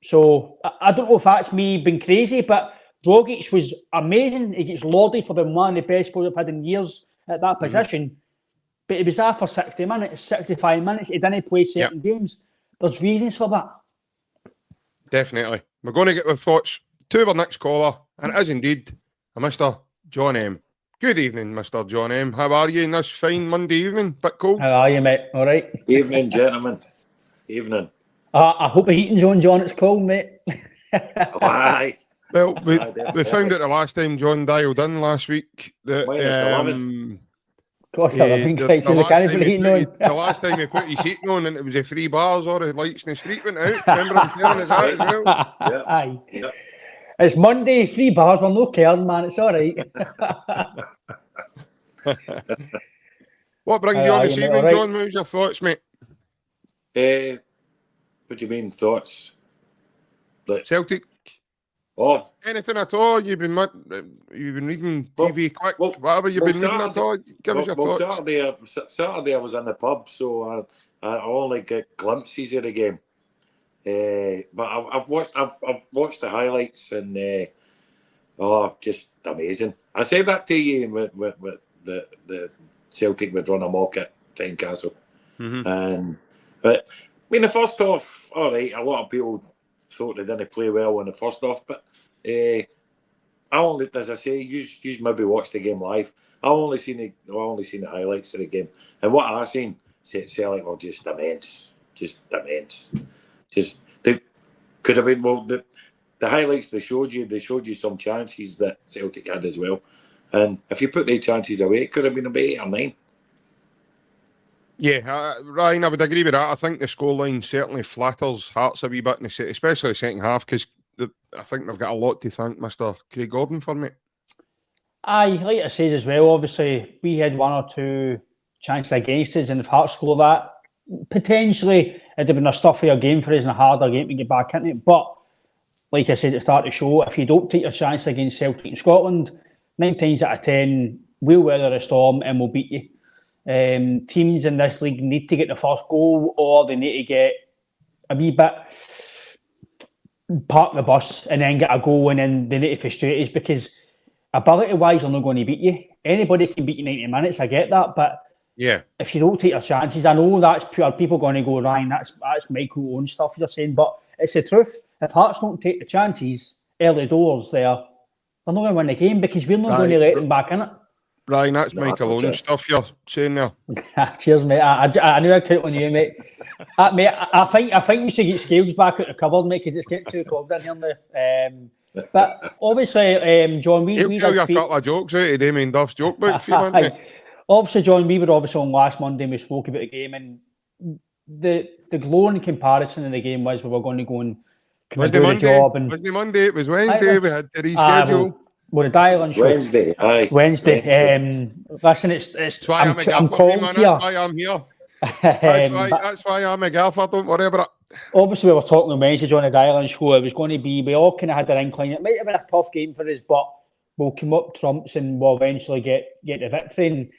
Speaker 2: So I don't know if that's me being crazy, but Rogic was amazing. He gets lauded for being one of the best players I've had in years at that position. But he was there for 60 minutes, 65 minutes. He didn't play certain games. There's reasons for that.
Speaker 1: Definitely. We're going to get the thoughts to our next caller, and it is indeed a Mr. John M. Good evening, Mr. John M. How are you in this fine Monday evening? Bit cold?
Speaker 2: How are you, mate? All right?
Speaker 4: Evening, gentlemen. Evening.
Speaker 2: I hope the heating's on, John. It's cold, mate.
Speaker 4: Aye.
Speaker 1: Well, we found out the last time John dialed in last week that
Speaker 2: Gosh, I've been crazy.
Speaker 1: The last time he put his heating on and it was a 3 bars or the lights in the street went out. Remember him telling us that as well?
Speaker 4: Yeah.
Speaker 2: Aye. Yeah. It's Monday, 3 bars. We're no caring, man. It's all right.
Speaker 1: What brings you on this evening, John? What was your thoughts, mate?
Speaker 4: What do you mean, thoughts?
Speaker 1: Celtic?
Speaker 4: Oh,
Speaker 1: anything at all? You've been reading TV quick, whatever you've been reading at all? Give us your thoughts.
Speaker 4: Saturday I was in the pub, so I only get glimpses of the game. But I've watched the highlights and just amazing. I say that to you with the Celtic would run amok at Tynecastle. But I mean the first half, all right. A lot of people thought they didn't play well in the first half, but I only, as I say, you maybe watched the game live. I only seen the highlights of the game, and what I seen, Celtic were just immense. They could have been the highlights they showed you some chances that Celtic had as well, and if you put the chances away, it could have been about 8 or 9.
Speaker 1: Yeah, Ryan, I would agree with that. I think the scoreline certainly flatters hearts a wee bit, especially the second half, because I think they've got a lot to thank Mr. Craig Gordon for, mate.
Speaker 2: Aye, like I said as well, obviously, we had 1 or 2 chances against us, and if Hearts score that, potentially it'd have been a stuffier game for us and a harder game to get back into it. But, like I said at the start of the show, if you don't take your chance against Celtic in Scotland, 9 times out of 10, we'll weather a storm and we'll beat you. Teams in this league need to get the first goal, or they need to get a wee bit park the bus and then get a goal, and then they need to frustrate us because ability-wise, they're not going to beat you. Anybody can beat you 90 minutes. I get that, but if you don't take your chances, I know that's pure people going to go, Ryan, that's Michael own stuff you're saying, but it's the truth. If Hearts don't take the chances early doors, they're not going to win the game because we're not going to let them back in it.
Speaker 1: Ryan, that's Michael Owen stuff you're saying there.
Speaker 2: Cheers, mate. I knew I'd count on you, mate. Mate, I think you should get Scales back out the cupboard, mate, because it's getting too cold in here now. But obviously, John,
Speaker 1: He'll tell you a couple of jokes out of Damien Duff's joke book for you, man.
Speaker 2: Obviously, John, we were obviously on last Monday and we spoke about the game, and the glowing comparison in the game was we were going to go and
Speaker 1: do the job. And was the Monday? It was Wednesday. We had to reschedule.
Speaker 2: We're a dial-in show.
Speaker 4: Wednesday, aye.
Speaker 2: Wednesday. Listen, it's
Speaker 1: why I'm calling here. That's why I'm here. That's why I'm a gaffer. Don't worry about it.
Speaker 2: Obviously, we were talking on Wednesday on the dial-in show. It was going to be, we all kind of had an incline. It might have been a tough game for us, but we'll come up trumps and we'll eventually get the victory. And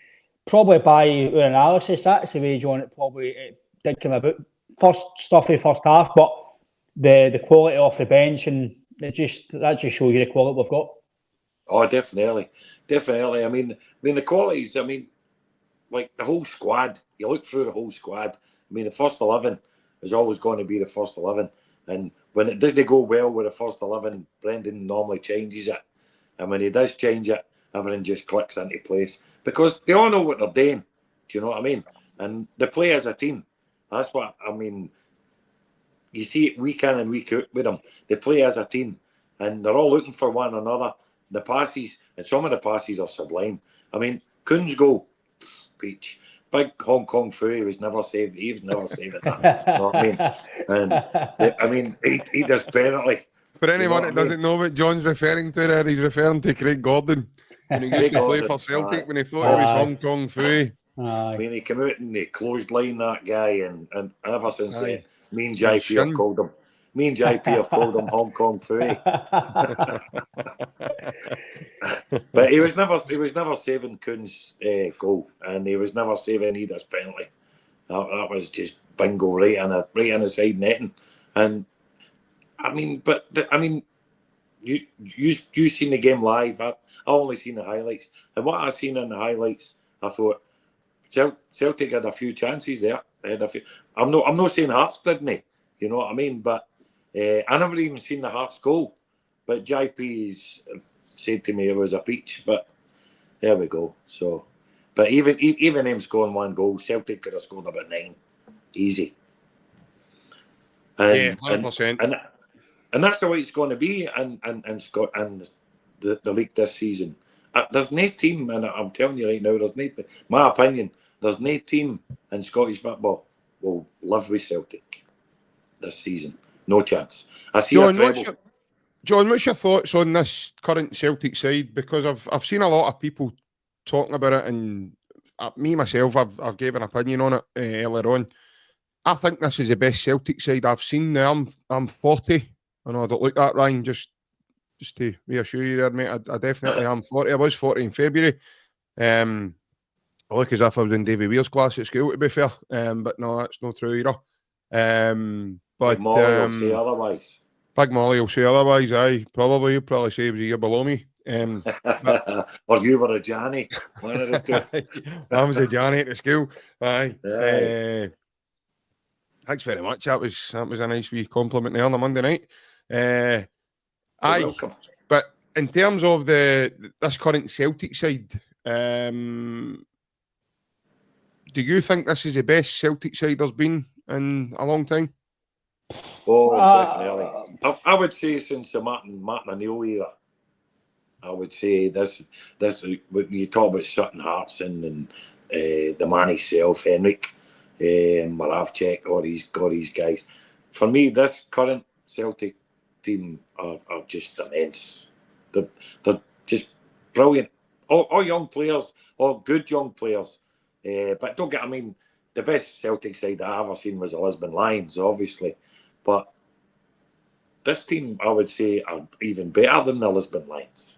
Speaker 2: probably by our analysis, that's the way, John, it did come about. First half, but the quality off the bench, and that just shows you the quality we've got.
Speaker 4: Oh, definitely. I mean, the qualities. I mean, like the whole squad. You look through the whole squad. I mean, the first 11 is always going to be the first 11, and when it doesn't go well with the first 11, Brendan normally changes it, and when he does change it, everything just clicks into place because they all know what they're doing. Do you know what I mean? And they play as a team. That's what I mean. You see it week in and week out with them. They play as a team, and they're all looking for one another. The passes, and some of the passes are sublime. I mean, Kuhn's goal, peach. Big Hong Kong foo, he was never saved. He was never saved at that. You know what I mean? And I mean, he does penalty.
Speaker 1: For anyone that doesn't know what John's referring to there, he's referring to Craig Gordon. When he used to play for Celtic, when he thought he was Hong Kong foo.
Speaker 4: I mean, he came out and he closed line that guy, and ever since then, me and JP have called him Me and JP have called him Hong Kong Fooey. But he was never saving Kuhn's goal, and he was never saving Ida's penalty. That was just bingo right in the side netting. And you seen the game live. I only seen the highlights, and what I seen in the highlights, I thought Celtic had a few chances there. I'm not saying Hearts didn't, you know what I mean? But I never even seen the Hearts goal. But JP's said to me it was a peach. But there we go. So, but even him scoring one goal, Celtic could have scored about 9, easy. And,
Speaker 1: 100%.
Speaker 4: And that's the way it's going to be in Scott and the league this season. There's no team, and I'm telling you right now, my opinion, there's no team in Scottish football will live with Celtic this season. No chance. I see
Speaker 1: John, what's your thoughts on this current Celtic side? Because I've seen a lot of people talking about it, and me myself, I've gave an opinion on it earlier on. I think this is the best Celtic side I've seen now. I'm 40. I know I don't look that, Ryan, just to reassure you there, mate. I definitely am 40. I was 40 in February. I look as if I was in Davy Weir's class at school, to be fair. But no, that's not true either. But
Speaker 4: Molly will say otherwise.
Speaker 1: Big Molly will say otherwise, aye. He'll probably say he was a year below me.
Speaker 4: Or you were a Johnny. One of the two.
Speaker 1: I was a Johnny at the school. Aye. Thanks very much. That was a nice wee compliment there on a Monday night. Aye.
Speaker 4: Welcome.
Speaker 1: But in terms of this current Celtic side, do you think this is the best Celtic side there's been in a long time?
Speaker 4: Oh, definitely. I would say since the Martin O'Neill era. I would say this when you talk about Sutton Hartson and the man himself, Henrik, Moravcik, all these guys. For me, this current Celtic team are just immense. They're just brilliant. All young players, all good young players. But the best Celtic side that I've ever seen was the Lisbon Lions, obviously. But this team, I would say, are even better than the Lisbon Lions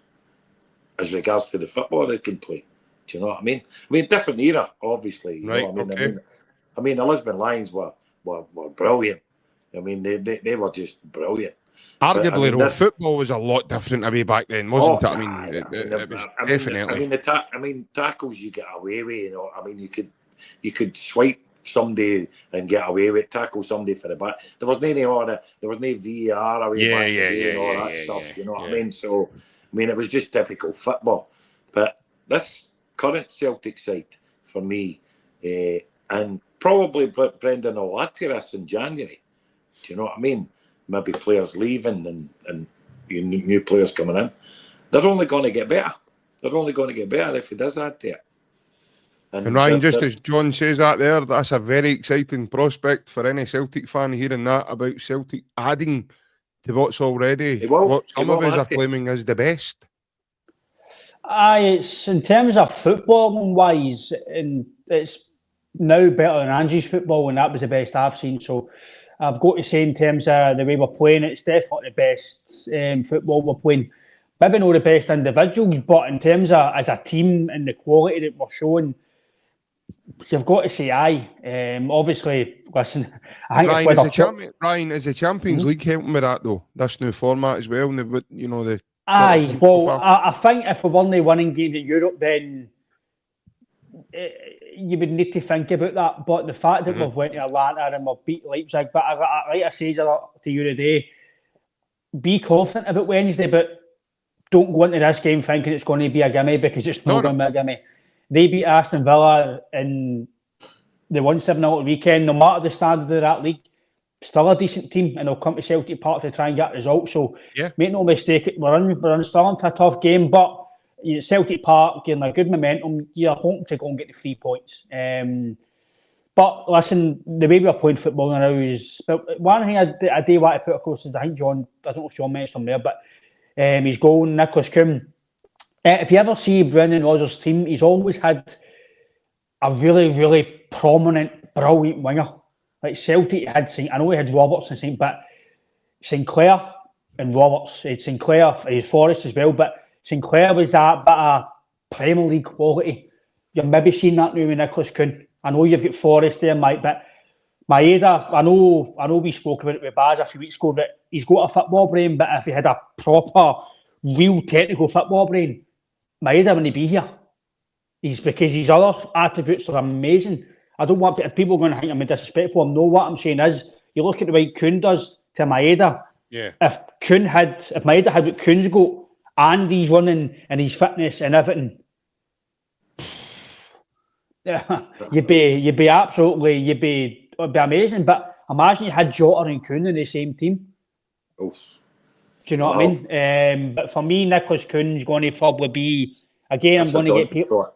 Speaker 4: as regards to the football they can play. Do you know what I mean? Different era, obviously. You know what I mean?
Speaker 1: Okay.
Speaker 4: The Lisbon Lions were brilliant. They were just brilliant.
Speaker 1: Arguably, football was a lot different way back then, wasn't it? It was definitely.
Speaker 4: Tackles you get away with. You know, you could swipe somebody and get away with it, tackle somebody for the back. There was no VAR away back then and all that stuff. You know what I mean? So, it was just typical football. But this current Celtic side, for me, and probably Brendan will add to this in January. Do you know what I mean? Maybe players leaving and new players coming in. They're only going to get better. They're only going to get better if he does add to it.
Speaker 1: And Ryan, just as John says that there, that's a very exciting prospect for any Celtic fan hearing that about Celtic adding to what's already what some of us are claiming is the best.
Speaker 2: It's in terms of footballing wise, and it's now better than Angie's football, and that was the best I've seen. So I've got to say, in terms of the way we're playing, it's definitely the best football we're playing. Maybe not the best individuals, but in terms of as a team and the quality that we're showing, you've got to say aye. Obviously, listen, I think
Speaker 1: Ryan, is the Champions League helping with that though? This new format as well,
Speaker 2: Aye, well, I think if we weren't winning games in Europe, then you would need to think about that. But the fact that we've went to Atlanta and we've beat Leipzig, but like I said to you today, be confident about Wednesday, but don't go into this game thinking it's going to be a gimme, because it's not going to be a gimme. They beat Aston Villa and they won 7-0 at the weekend. No matter the standard of that league, still a decent team, and they'll come to Celtic Park to try and get results. So make no mistake, we're still into a tough game, but Celtic Park getting a good momentum. You're hoping to go and get the 3 points. But listen, the way we're playing football now is one thing I do want to put across is, I think John, I don't know if John mentioned him there, but he's going Nicholas Coombe. If you ever see Brendan Rodgers' team, he's always had a really, really prominent, brilliant winger. Like Celtic had St. I know he had Robertson, but Sinclair and Roberts. Sinclair, Forrest as well, but Sinclair was that bit of Premier League quality. You're maybe seeing that now with Nicholas Kuhn. I know you've got Forrest there, Mike, but Maeda, I know we spoke about it with Baz a few weeks ago, that he's got a football brain, but if he had a proper, real technical football brain, Maeda wouldn't be here. Because his other attributes are amazing. I don't want people going to think I'm disrespectful. No, what I'm saying is, you look at the way Kuhn does to Maeda.
Speaker 1: Yeah.
Speaker 2: If Maeda had what Kuhn's got, and he's running and his fitness and everything, it'd be amazing. But imagine you had Jota and Kuhn in the same team.
Speaker 4: Oof.
Speaker 2: Do you know what I mean? But for me, Nicholas Kuhn's going to probably be, again, I'm going to get people.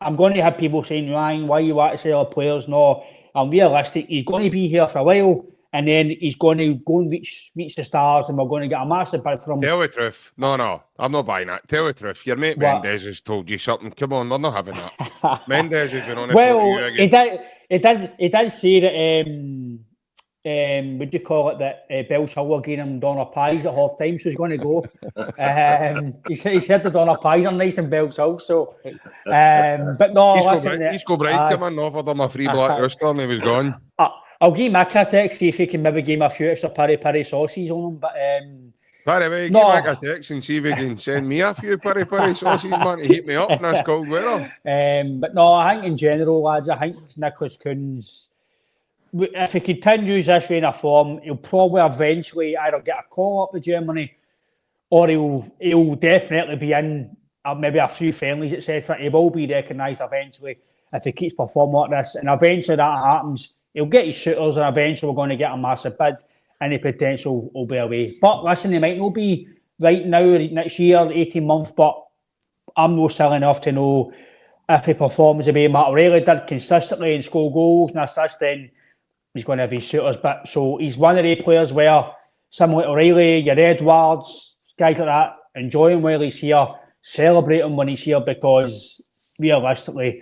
Speaker 2: I'm going to have people saying, Ryan, why you want to sell players? No, I'm realistic. He's going to be here for a while, and then he's going to go and reach the stars, and we're going to get a massive bid from him.
Speaker 1: Tell the truth. No, I'm not buying that. Tell the truth. Your mate Mendes has told you something. Come on, we're not having that. Mendes has been on it for you again.
Speaker 2: He did say that, what do you call it, that Bill Chilwell gave him doner pies at half time, so he's going to go. He said the doner pies are nice in Bell's Hill, so but no,
Speaker 1: he's go bright come in, offered him a free black rooster and he was gone.
Speaker 2: I'll give Mick a text, see if he can maybe give me a few extra peri sauces on him, but
Speaker 1: by the way, give Mick a text and see if he can send me a few peri sauces, man, to heat me up in this cold weather.
Speaker 2: But no, I think in general, lads, I think Nicholas Kuhn's, if he continues this vein of form, he'll probably eventually either get a call up to Germany, or he'll definitely be in maybe a few friendlies, etc. He will be recognised eventually if he keeps performing like this, and eventually that happens. He'll get his shooters, and eventually we're going to get a massive bid. Any potential will be away. But listen, they might not be right now, next year, 18 months. But I'm no silly enough to know if he performs the way Matt O'Reilly did consistently and score goals and assists, then he's going to have his shooters. But so he's one of the players where, similar to O'Reilly, your Edwards, guys like that, enjoy him while he's here, celebrate him when he's here, because realistically,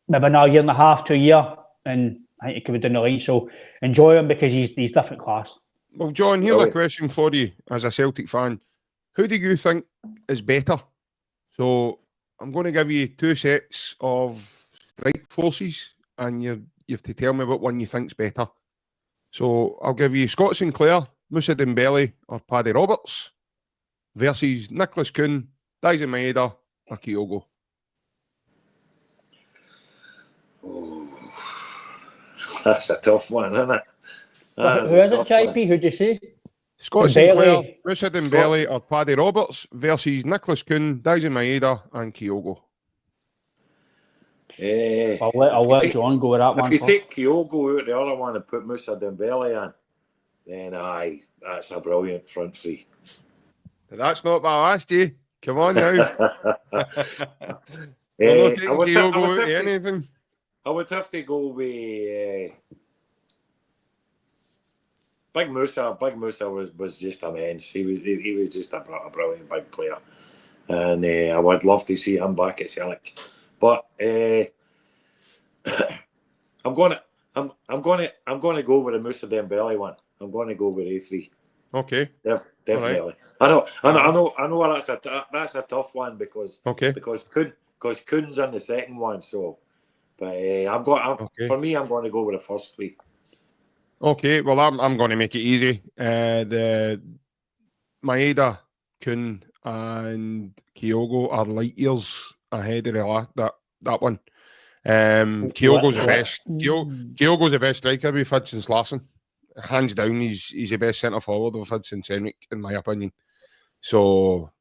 Speaker 2: maybe another year and a half to a year, and I think he could be down the line. So enjoy him because he's different class.
Speaker 1: Well, John, here's a question for you as a Celtic fan. Who do you think is better? So I'm going to give you two sets of strike forces, and you have to tell me what one you think's better. So I'll give you Scott Sinclair, Moussa Dembele, or Paddy Roberts versus Nicholas Kuhn, Daisen Maeda, or Kyogo.
Speaker 4: That's a tough one, isn't it?
Speaker 2: Who is it, JP? Who'd you say?
Speaker 1: Scott Sinclair, Moussa Dembele, or Paddy Roberts versus Nicholas Kuhn, Daisen Maeda, and Kyogo.
Speaker 2: I'll let John go with that one.
Speaker 4: If you take Kyogo out the other one and put Moussa Dembele in, then that's a brilliant front three.
Speaker 1: That's not what I asked you. Come on now. Anything.
Speaker 4: I would have to go with Big Moussa. Big Moussa was just immense. He was just a brilliant big player, and I would love to see him back at Celtic. But I'm gonna go with the Moussa Dembele one. I'm gonna go with A3.
Speaker 1: Okay.
Speaker 4: Definitely. Right. I know that's a tough one because Kuhn's in the second one. So, but for me, I'm going to go with the first three.
Speaker 1: Okay. Well, I'm going to make it easy. The Maeda, Kuhn, and Kyogo are light years ahead of that one. Kyogo's the best. Kyogo's the best striker we've had since Larsson. Hands down, he's the best centre forward we've had since Henrik, in my opinion. So,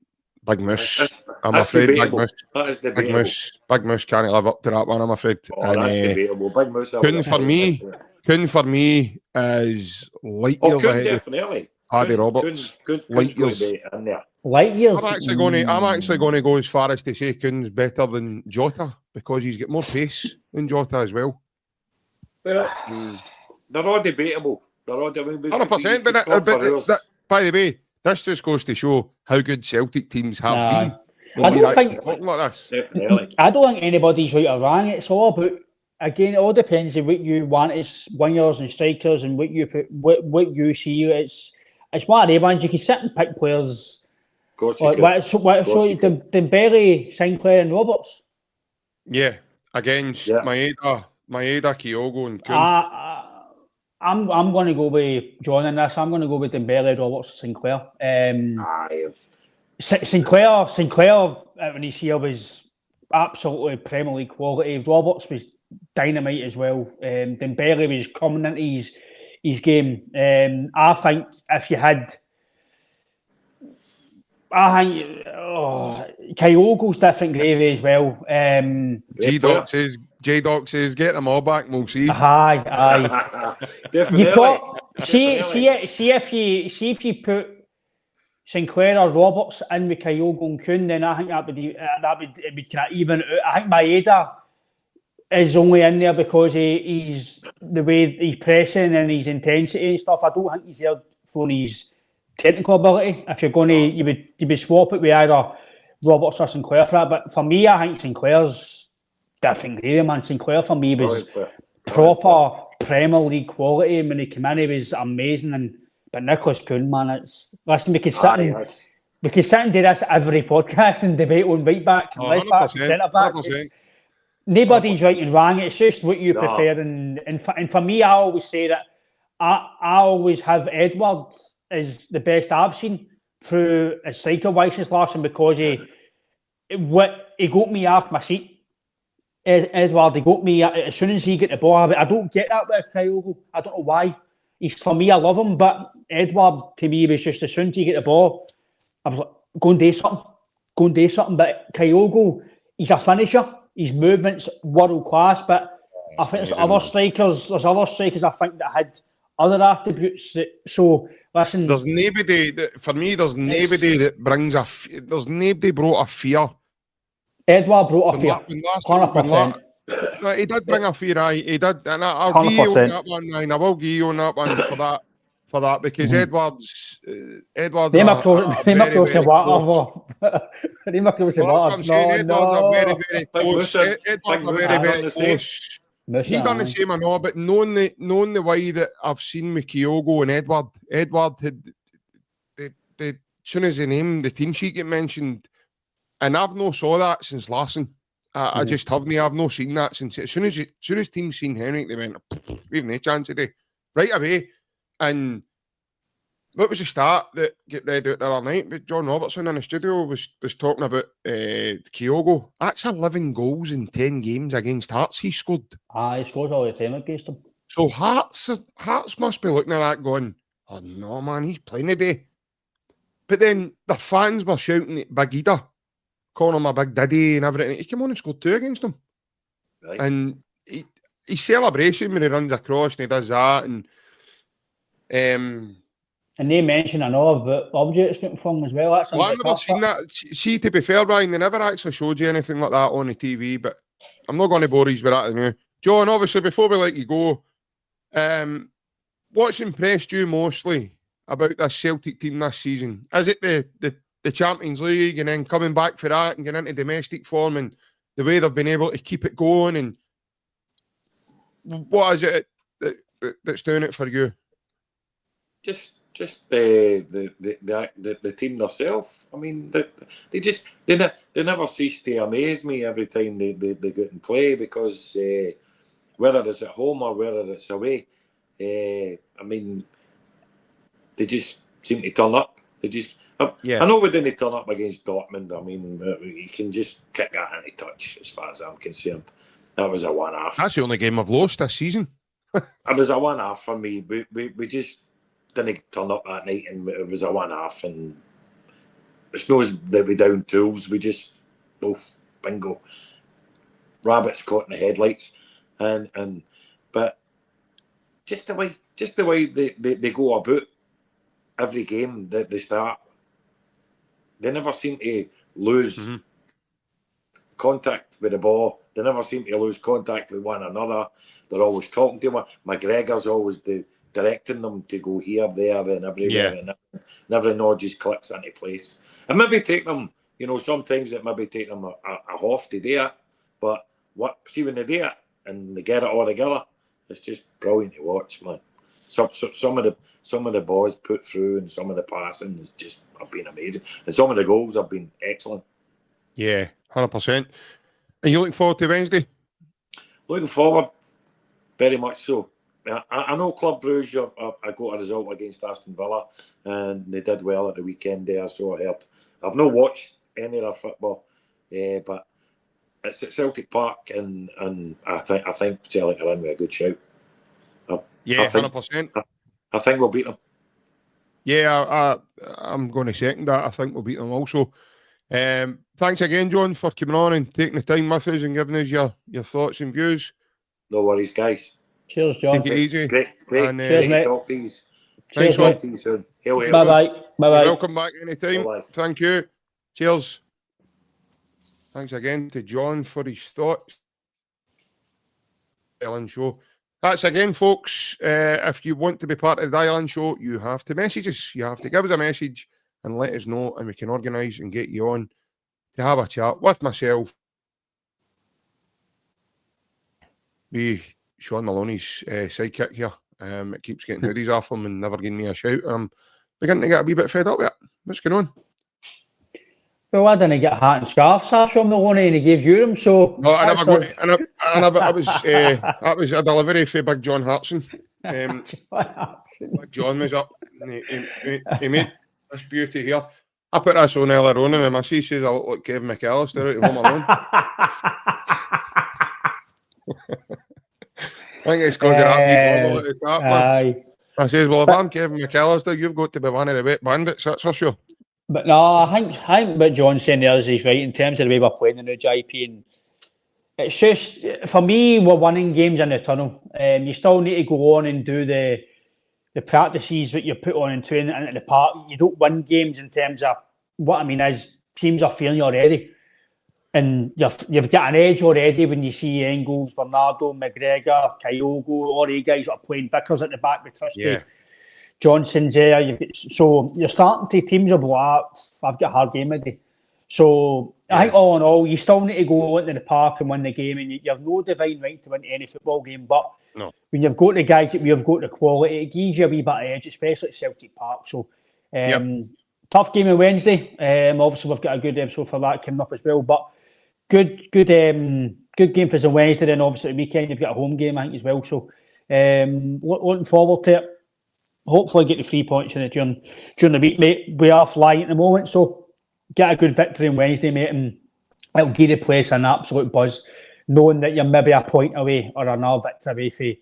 Speaker 1: Big Moose. I'm afraid Big Moose can't live up to that one, I'm afraid.
Speaker 4: That's debatable. Big Moose.
Speaker 1: Kuhn for me is light years ahead.
Speaker 4: Definitely.
Speaker 1: Paddy Roberts.
Speaker 2: Light years.
Speaker 1: I'm actually going to go as far as to say Kuhn's better than Jota because he's got more pace than Jota as well.
Speaker 4: They're all debatable.
Speaker 1: 100%, but by the way, this just goes to show how good Celtic teams have been.
Speaker 2: I don't think
Speaker 1: like this.
Speaker 4: Definitely.
Speaker 2: I don't think anybody's right or wrong. It's all about, again, it all depends on what you want as wingers and strikers and what you see. it's one of the ones you can sit and pick players.
Speaker 4: Of course you could.
Speaker 2: So Dembele, Sinclair, and Roberts.
Speaker 1: Yeah, against Maeda, Kyogo, and Kun.
Speaker 2: I'm going to go with John in this. I'm going to go with Dembele, Roberts, Sinclair. Sinclair, when he's here, was absolutely Premier League quality. Roberts was dynamite as well. Dembele was coming into his game. I think if you had... Kyogo's different gravy as well.
Speaker 1: J-Doc says, get them all back, we'll see.
Speaker 2: Aye.
Speaker 4: Definitely.
Speaker 2: See if you put Sinclair or Roberts in with Kyogo and Kun, then I think it would kind of even out. I think Maeda is only in there because he's the way he's pressing and his intensity and stuff. I don't think he's there for his technical ability. If you're going to, you would swap it with either Roberts or Sinclair for that. But for me, I think Sinclair's different grade, man. Sinclair for me was proper Premier League quality. When he came in, he was amazing. But Nicholas Kuhn, man, we can sit and do this every podcast and debate on right backs and left backs and centre backs. Nobody's right and wrong. It's just what you prefer. And for me, I always say that I always have Edward is the best I've seen through a striker wise since Larson, because he got me off my seat. Edward, he got me as soon as he got the ball. I don't get that with Kyogo. I don't know why. For me, I love him, but Edward to me was just as soon as he get the ball, I was like, go and do something. But Kyogo, he's a finisher. His movement's world class. But I think there's other strikers I think that had other attributes. So listen,
Speaker 1: there's nobody that brings there's nobody brought a fear.
Speaker 2: Edward brought a fear. 100%.
Speaker 1: He did bring a fear, aye. He did, and I'll give you on that one, and I will give you on that one for that because Edward's Edward's a very close. He done the same, I know, but knowing the way that I've seen with Kyogo and Edward had the as soon as the name, the team sheet get mentioned, and I've not saw that since Larson. I just haven't. I've not seen that since as soon as teams seen Henrik, they went, we've no chance today, right away. And what was the start that get read out the other night? But John Robertson in the studio was talking about Kyogo. That's 11 goals in 10 games against Hearts he scored.
Speaker 2: He scores all the time against them.
Speaker 1: So Hearts must be looking at that going, oh no man, he's playing today. But then the fans were shouting at Big Ida, calling him a big daddy and everything. He came on and scored 2 against them. Right. And his celebration when he runs across and he does that. And
Speaker 2: they mention another objects getting flung as well. I've
Speaker 1: never seen that. See, to be fair, Brian, they never actually showed you anything like that on the TV, but I'm not going to bore you with that now. John, obviously, before we let you go, what's impressed you mostly about this Celtic team this season? Is it the Champions League and then coming back for that and getting into domestic form and the way they've been able to keep it going? And what is it that's doing it for you?
Speaker 4: Just the team themselves. I mean, they never cease to amaze me every time they go and play, because whether it's at home or whether it's away, I mean, they just seem to turn up. I know we didn't turn up against Dortmund. I mean, you can just kick that any touch as far as I'm concerned. That was a one-off.
Speaker 1: That's the only game I've lost this season.
Speaker 4: It was a one-off for me. We just didn't turn up that night, and it was a one-off. And it's not that we down tools. We just both bingo. Rabbits caught in the headlights, but just the way they go about every game that they start, they never seem to lose contact with the ball. They never seem to lose contact with one another. They're always talking to them. McGregor's always directing them to go here, there, and everywhere, and every nod just clicks into place. And maybe take them, sometimes it maybe take them a half to do it, but see when they do it and they get it all together, it's just brilliant to watch, man. Some of the balls put through and some of the passing have been amazing, and some of the goals have been excellent.
Speaker 1: Yeah, 100%. Are you looking forward to Wednesday?
Speaker 4: Looking forward, very much so. I know Club Brugge I got a result against Aston Villa, and they did well at the weekend there, so I heard. I've not watched any of their football, but it's at Celtic Park, and I think Celtic are in with a good shout.
Speaker 1: Yeah, 100%.
Speaker 4: I think we'll beat them.
Speaker 1: Yeah, I'm going to second that. I think we'll beat them also. Thanks again, John, for coming on and taking the time with us and giving us your thoughts and views.
Speaker 4: No worries, guys.
Speaker 2: Cheers, John.
Speaker 1: Take it easy.
Speaker 4: Great
Speaker 1: and,
Speaker 4: to talk to you.
Speaker 1: Thanks,
Speaker 4: talk to you soon.
Speaker 2: Bye-bye.
Speaker 1: Welcome back anytime.
Speaker 4: Bye-bye.
Speaker 1: Thank you. Cheers. Thanks again to John for his thoughts. Island Show. That's again, folks. If you want to be part of the Island Show, you have to message us. You have to give us a message and let us know, and we can organise and get you on to have a chat with myself. Sean Maloney's sidekick here. It keeps getting hoodies off him and never giving me a shout. I'm beginning to get a wee bit fed up with it. What's going on?
Speaker 2: Well, I didn't get a hat and scarf off from Maloney, and he gave you them. So
Speaker 1: no, I never got. That was a delivery for Big John Hartson. Big John was up. He made this beauty here. I put this on earlier on, and my missus says I look like Kevin McAllister out of Home Alone. I think it's because of that wee bubble at the top, man. I says, well, if I'm Kevin McAllister, you've got to be one of the wet bandits, that's for sure.
Speaker 2: But no, I think what John's saying there is he's right in terms of the way we're playing the new JP. And it's just, for me, we're winning games in the tunnel. You still need to go on and do the practices that you put on in training and at the park. You don't win games in terms of, what I mean is, teams are feeling you already. And you've got an edge already when you see Engels, Bernardo, McGregor, Kyogo, all these guys that are playing. Vickers at the back with Trusty. Yeah. Johnson's there. So you're starting to, teams are blah, I've got a hard game today. So I think all in all, you still need to go into the park and win the game, and you have no divine right to win any football game. But when you've got the guys that we've got the quality, it gives you a wee bit of edge, especially at Celtic Park. So tough game on Wednesday. Obviously we've got a good episode for that coming up as well. But good game for us on Wednesday. Then obviously the weekend you've got a home game, I think, as well. So looking forward to it. Hopefully get the 3 points in it during the week, mate. We are flying at the moment, so get a good victory on Wednesday, mate, and it'll give the place an absolute buzz, knowing that you're maybe a point away or another victory away for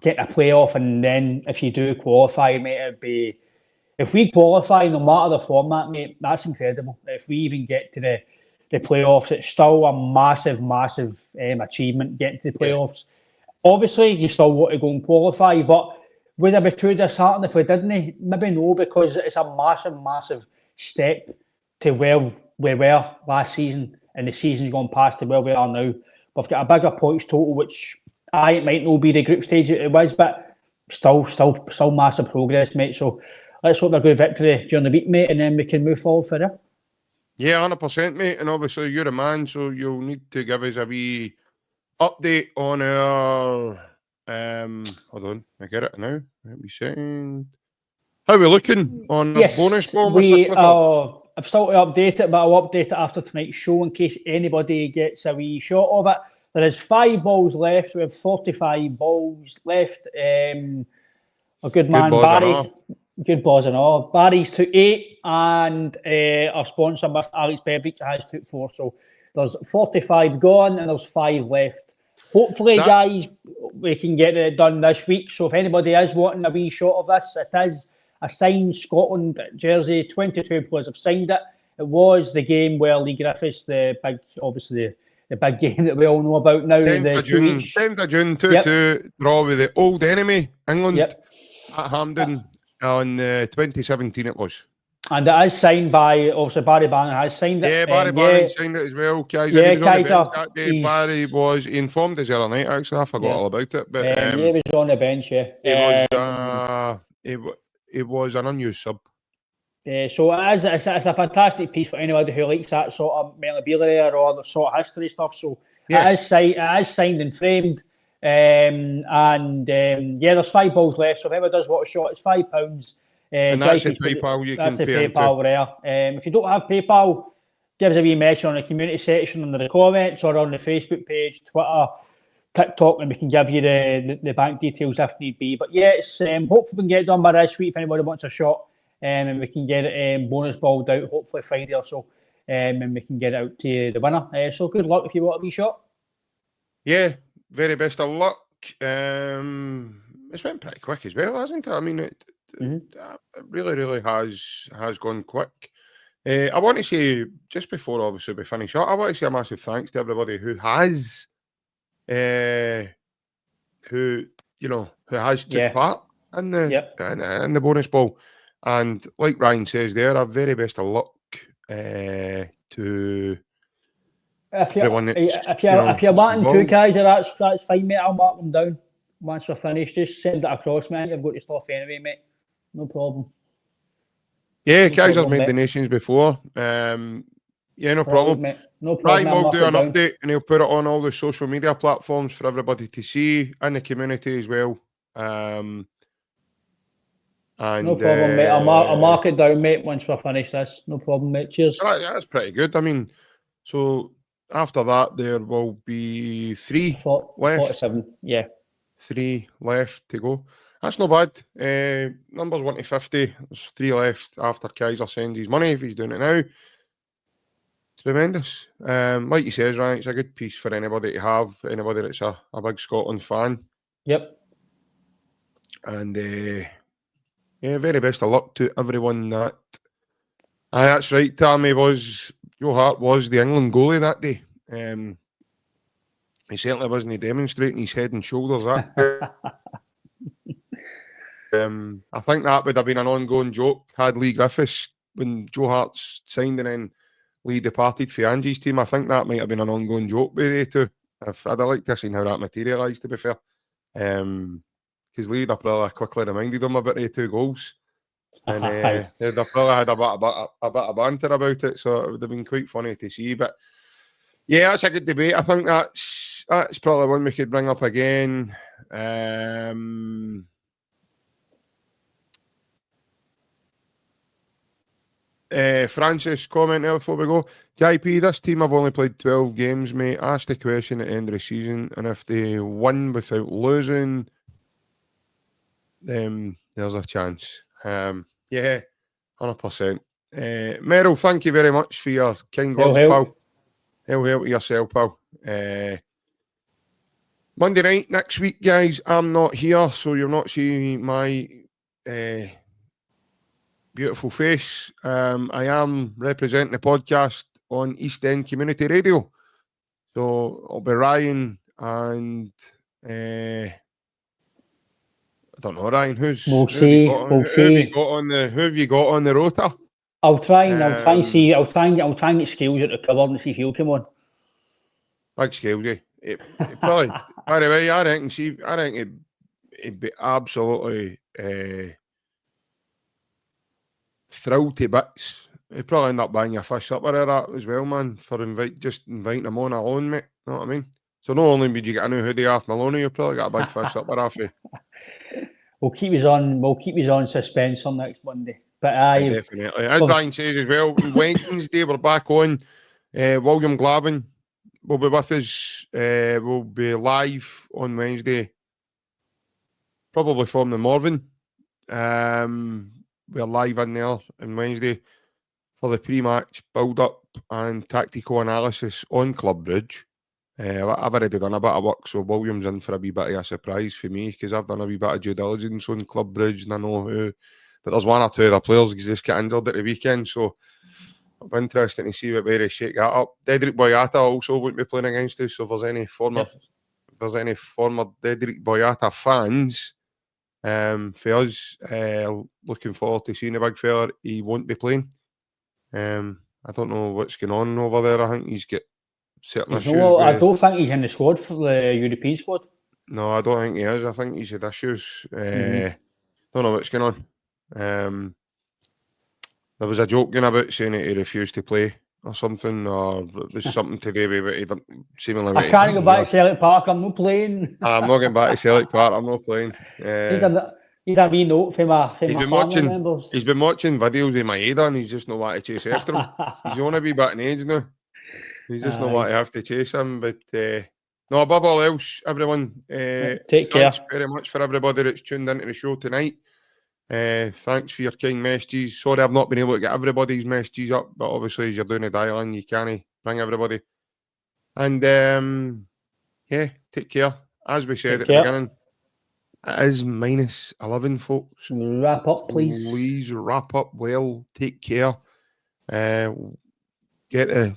Speaker 2: getting a playoff. And then if you do qualify, mate, it'd be, if we qualify, no matter the format, mate, that's incredible. If we even get to the playoffs, it's still a massive achievement getting to the playoffs. Obviously, you still want to go and qualify, but would it be too disheartening if we didn't? Maybe no, because it's a massive step to where we were last season, and the season's gone past to where we are now. We've got a bigger points total, which it might not be the group stage it was, but still massive progress, mate. So let's hope they're a good victory during the week, mate, and then we can move forward for it.
Speaker 1: Yeah, 100%, mate. And obviously you're a man, so you'll need to give us a wee update on our hold on, I get it now. Let me second. How are we looking on the bonus ball, Mr. Clifford?
Speaker 2: I've still to update it, but I'll update it after tonight's show in case anybody gets a wee shot of it. There is 5 balls left. We have 45 balls left. A good man, Barry. Good balls and all. Barry's took 8, and our sponsor, Mr. Alex Beveridge, has took 4. So there's 45 gone, and there's 5 left. Hopefully, guys, we can get it done this week. So if anybody is wanting a wee shot of this, it is a signed Scotland jersey. 22 players have signed it. It was the game where Lee Griffiths, the big game that we all know about now.
Speaker 1: 10th of June, 2-2 draw with the old enemy, England, at Hampden on 2017 it was.
Speaker 2: And it is signed by, obviously, Barry Bannon has signed it.
Speaker 1: Yeah, Barry Bannon signed it as well. Kaiser, he was on the bench that day. Barry was, he informed us the other night, actually. I forgot all about it. But
Speaker 2: he was on the bench,
Speaker 1: He was an unused sub.
Speaker 2: So it's a fantastic piece for anybody who likes that sort of memorabilia or the sort of history stuff. So it is signed and framed. There's £5 left. So whoever does what a shot, it's £5.
Speaker 1: And that's the PayPal you can pay into.
Speaker 2: That's the PayPal there. If you don't have PayPal, give us a wee message on the community section under the comments or on the Facebook page, Twitter, TikTok, and we can give you the bank details if need be. But yeah, it's hopefully we can get it done by this week if anybody wants a shot, and we can get it bonus balled out hopefully Friday or so, and we can get it out to the winner. So good luck if you want a wee shot.
Speaker 1: Yeah, very best of luck. It's went pretty quick as well, hasn't it? I mean, it really has gone quick. I want to say, just before obviously we finish up, I want to say a massive thanks to everybody who has took part in the bonus ball. And like Ryan says there, a very best of luck to everyone.
Speaker 2: If you're marking two guys, that's fine, mate. I'll mark them down once we're finished. Just send it across, mate. You've got your stuff anyway, mate. No problem.
Speaker 1: Yeah, guys has made donations before. No problem.
Speaker 2: Mate. No problem.
Speaker 1: Ryan will do an update and he'll put it on all the social media platforms for everybody to see in the community as well. And
Speaker 2: no problem, mate. I'll mark it down, mate, once we're finished this. No problem, mate. Cheers.
Speaker 1: That's pretty good. I mean, so after that, there will be 3 left.
Speaker 2: 47, yeah.
Speaker 1: 3 left to go. That's not bad. Numbers 1 to 50. There's 3 left after Kaiser sends his money, if he's doing it now. Tremendous. Like you says, Ryan, it's a good piece for anybody to have, anybody that's a big Scotland fan.
Speaker 2: Yep.
Speaker 1: And very best of luck to everyone that. That's right, Tammy Joe Hart was the England goalie that day. He certainly wasn't demonstrating his head and shoulders that day. I think that would have been an ongoing joke had Lee Griffiths, when Joe Hart signed and then Lee departed for Angie's team. I think that might have been an ongoing joke with they two. I'd have liked to have seen how that materialised, to be fair. Because Lee would have probably quickly reminded him about the 2 goals. And they'd have probably had a bit of banter about it, so it would have been quite funny to see. But yeah, that's a good debate. I think that's probably one we could bring up again. Francis comment there before we go. JP, this team have only played 12 games, mate. Ask the question at the end of the season, and if they win without losing, there's a chance. 100%. Meryl, thank you very much for your kind words, pal. Help yourself, pal. Monday night next week, guys, I'm not here, so you're not seeing my beautiful face. I am representing the podcast on East End Community Radio. So I'll be Ryan and I don't know, Ryan. Who have you got on the rota?
Speaker 2: I'll try and see. I'll try and get Scales out the cover and see if he'll come on.
Speaker 1: Big Scalesy. Probably. By the way, I think it'd be absolutely thrilled to bits. He'd probably end up buying you a fish supper of that as well, man, for inviting him on alone, mate. You know what I mean? So not only would you get a new hoodie off Maloney, you probably got a big fish supper off you.
Speaker 2: We'll keep us on suspense on next Monday. But
Speaker 1: definitely. As Brian says as well, Wednesday we're back on. William Glavin will be with us. We'll be live on Wednesday, probably from the Morven. We're live in there on Wednesday for the pre-match build-up and tactical analysis on Club Bridge. I've already done a bit of work, so William's in for a wee bit of a surprise for me because I've done a wee bit of due diligence on Club Bridge and I know who. But there's 1 or 2 other players who just got injured at the weekend, so it'll be interesting to see what way they shake that up. Dedrick Boyata also won't be playing against us, so if there's any former Dedrick Boyata fans, for us, looking forward to seeing the big fella. He won't be playing. I don't know what's going on over there. I think he's got certain issues.
Speaker 2: I don't think he's in the squad for the European squad.
Speaker 1: No, I don't think he is. I think he's had issues. Don't know what's going on. There was a joke going about saying that he refused to play or something, or it was something to do with it. Seemingly,
Speaker 2: I can't go back to Celtic Park. I'm not playing.
Speaker 1: I'm not getting back to Celtic Park. I'm not playing.
Speaker 2: He's a wee note for my family members.
Speaker 1: He's been watching videos with my Ada, and he's just not wanting to chase after him. He's only a wee bit in age now. He's just not wanting to have to chase him. But no, above all else, everyone,
Speaker 2: take care.
Speaker 1: Thanks very much for everybody that's tuned into the show tonight. Thanks for your kind messages. Sorry I've not been able to get everybody's messages up, but obviously as you're doing the dialing, you can't bring everybody. And take care. As we said at the beginning, it is -11, folks.
Speaker 2: Wrap up, please.
Speaker 1: Please wrap up well. Take care. Get the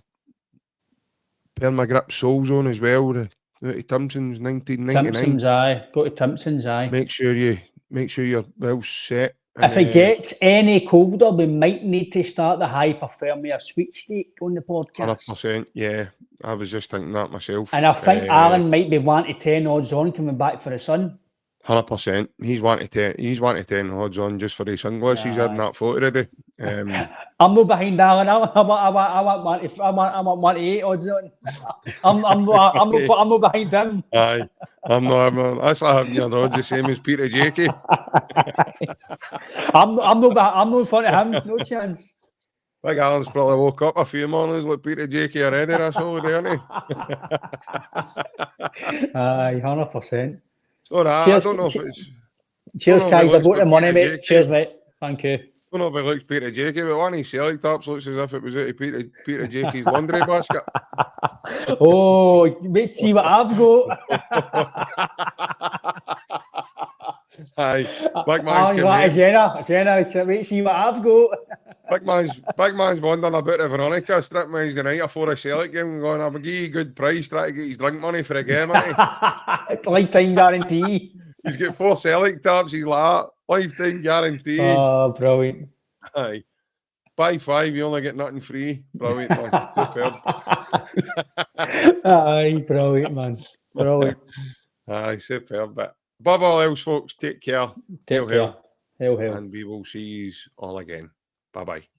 Speaker 1: Permagrip Souls on as well. The Timpson's 1999.
Speaker 2: Timpson's, aye. Go to Timpson's, aye.
Speaker 1: Make sure you're well set.
Speaker 2: If it gets any colder, we might need to start the hypothermia sweepstake on the podcast.
Speaker 1: 100%, yeah. I was just thinking that myself.
Speaker 2: And I think Alan might be 1-10 odds on coming back for the sun.
Speaker 1: 100%. He's 1-10 odds on just for his sunglasses. He's had that photo ready.
Speaker 2: I'm not behind Alan. I want 1-8 odds on. I'm not behind him.
Speaker 1: Aye, I'm not. That's like having your odds the same as Peter Jakey.
Speaker 2: I'm not in front of him. No chance.
Speaker 1: Big Alan's probably woke up a few mornings like Peter Jakey already. That's all, isn't he?
Speaker 2: Aye, 100%.
Speaker 1: All right.
Speaker 2: Cheers,
Speaker 1: I don't know if it's.
Speaker 2: Cheers, guys. I got the money, mate. Jakey. Cheers, mate. Thank you.
Speaker 1: I don't know if it looks Peter Jakey, but one of his Celtic tops looks as if it was out of Peter Jakey's laundry basket.
Speaker 2: Oh, wait, see what I've got.
Speaker 1: Aye, big man's
Speaker 2: Jenna, wait, see what I've got.
Speaker 1: Big man's wondering about the Veronica strip Wednesday night after a Celtic game, going, I'll give you a good price, try to get his drink money for a game, ain't he?
Speaker 2: Lifetime guarantee.
Speaker 1: He's got 4 Celtic tops, he's like, lifetime guarantee.
Speaker 2: Oh, brilliant.
Speaker 1: Aye. Buy 5, you only get nothing free. Brilliant, man. Superb.
Speaker 2: Aye, brilliant, man. Brilliant.
Speaker 1: Aye, superb. But above all else, folks, take care.
Speaker 2: Take care. Hail.
Speaker 1: And we will see you all again. Bye-bye.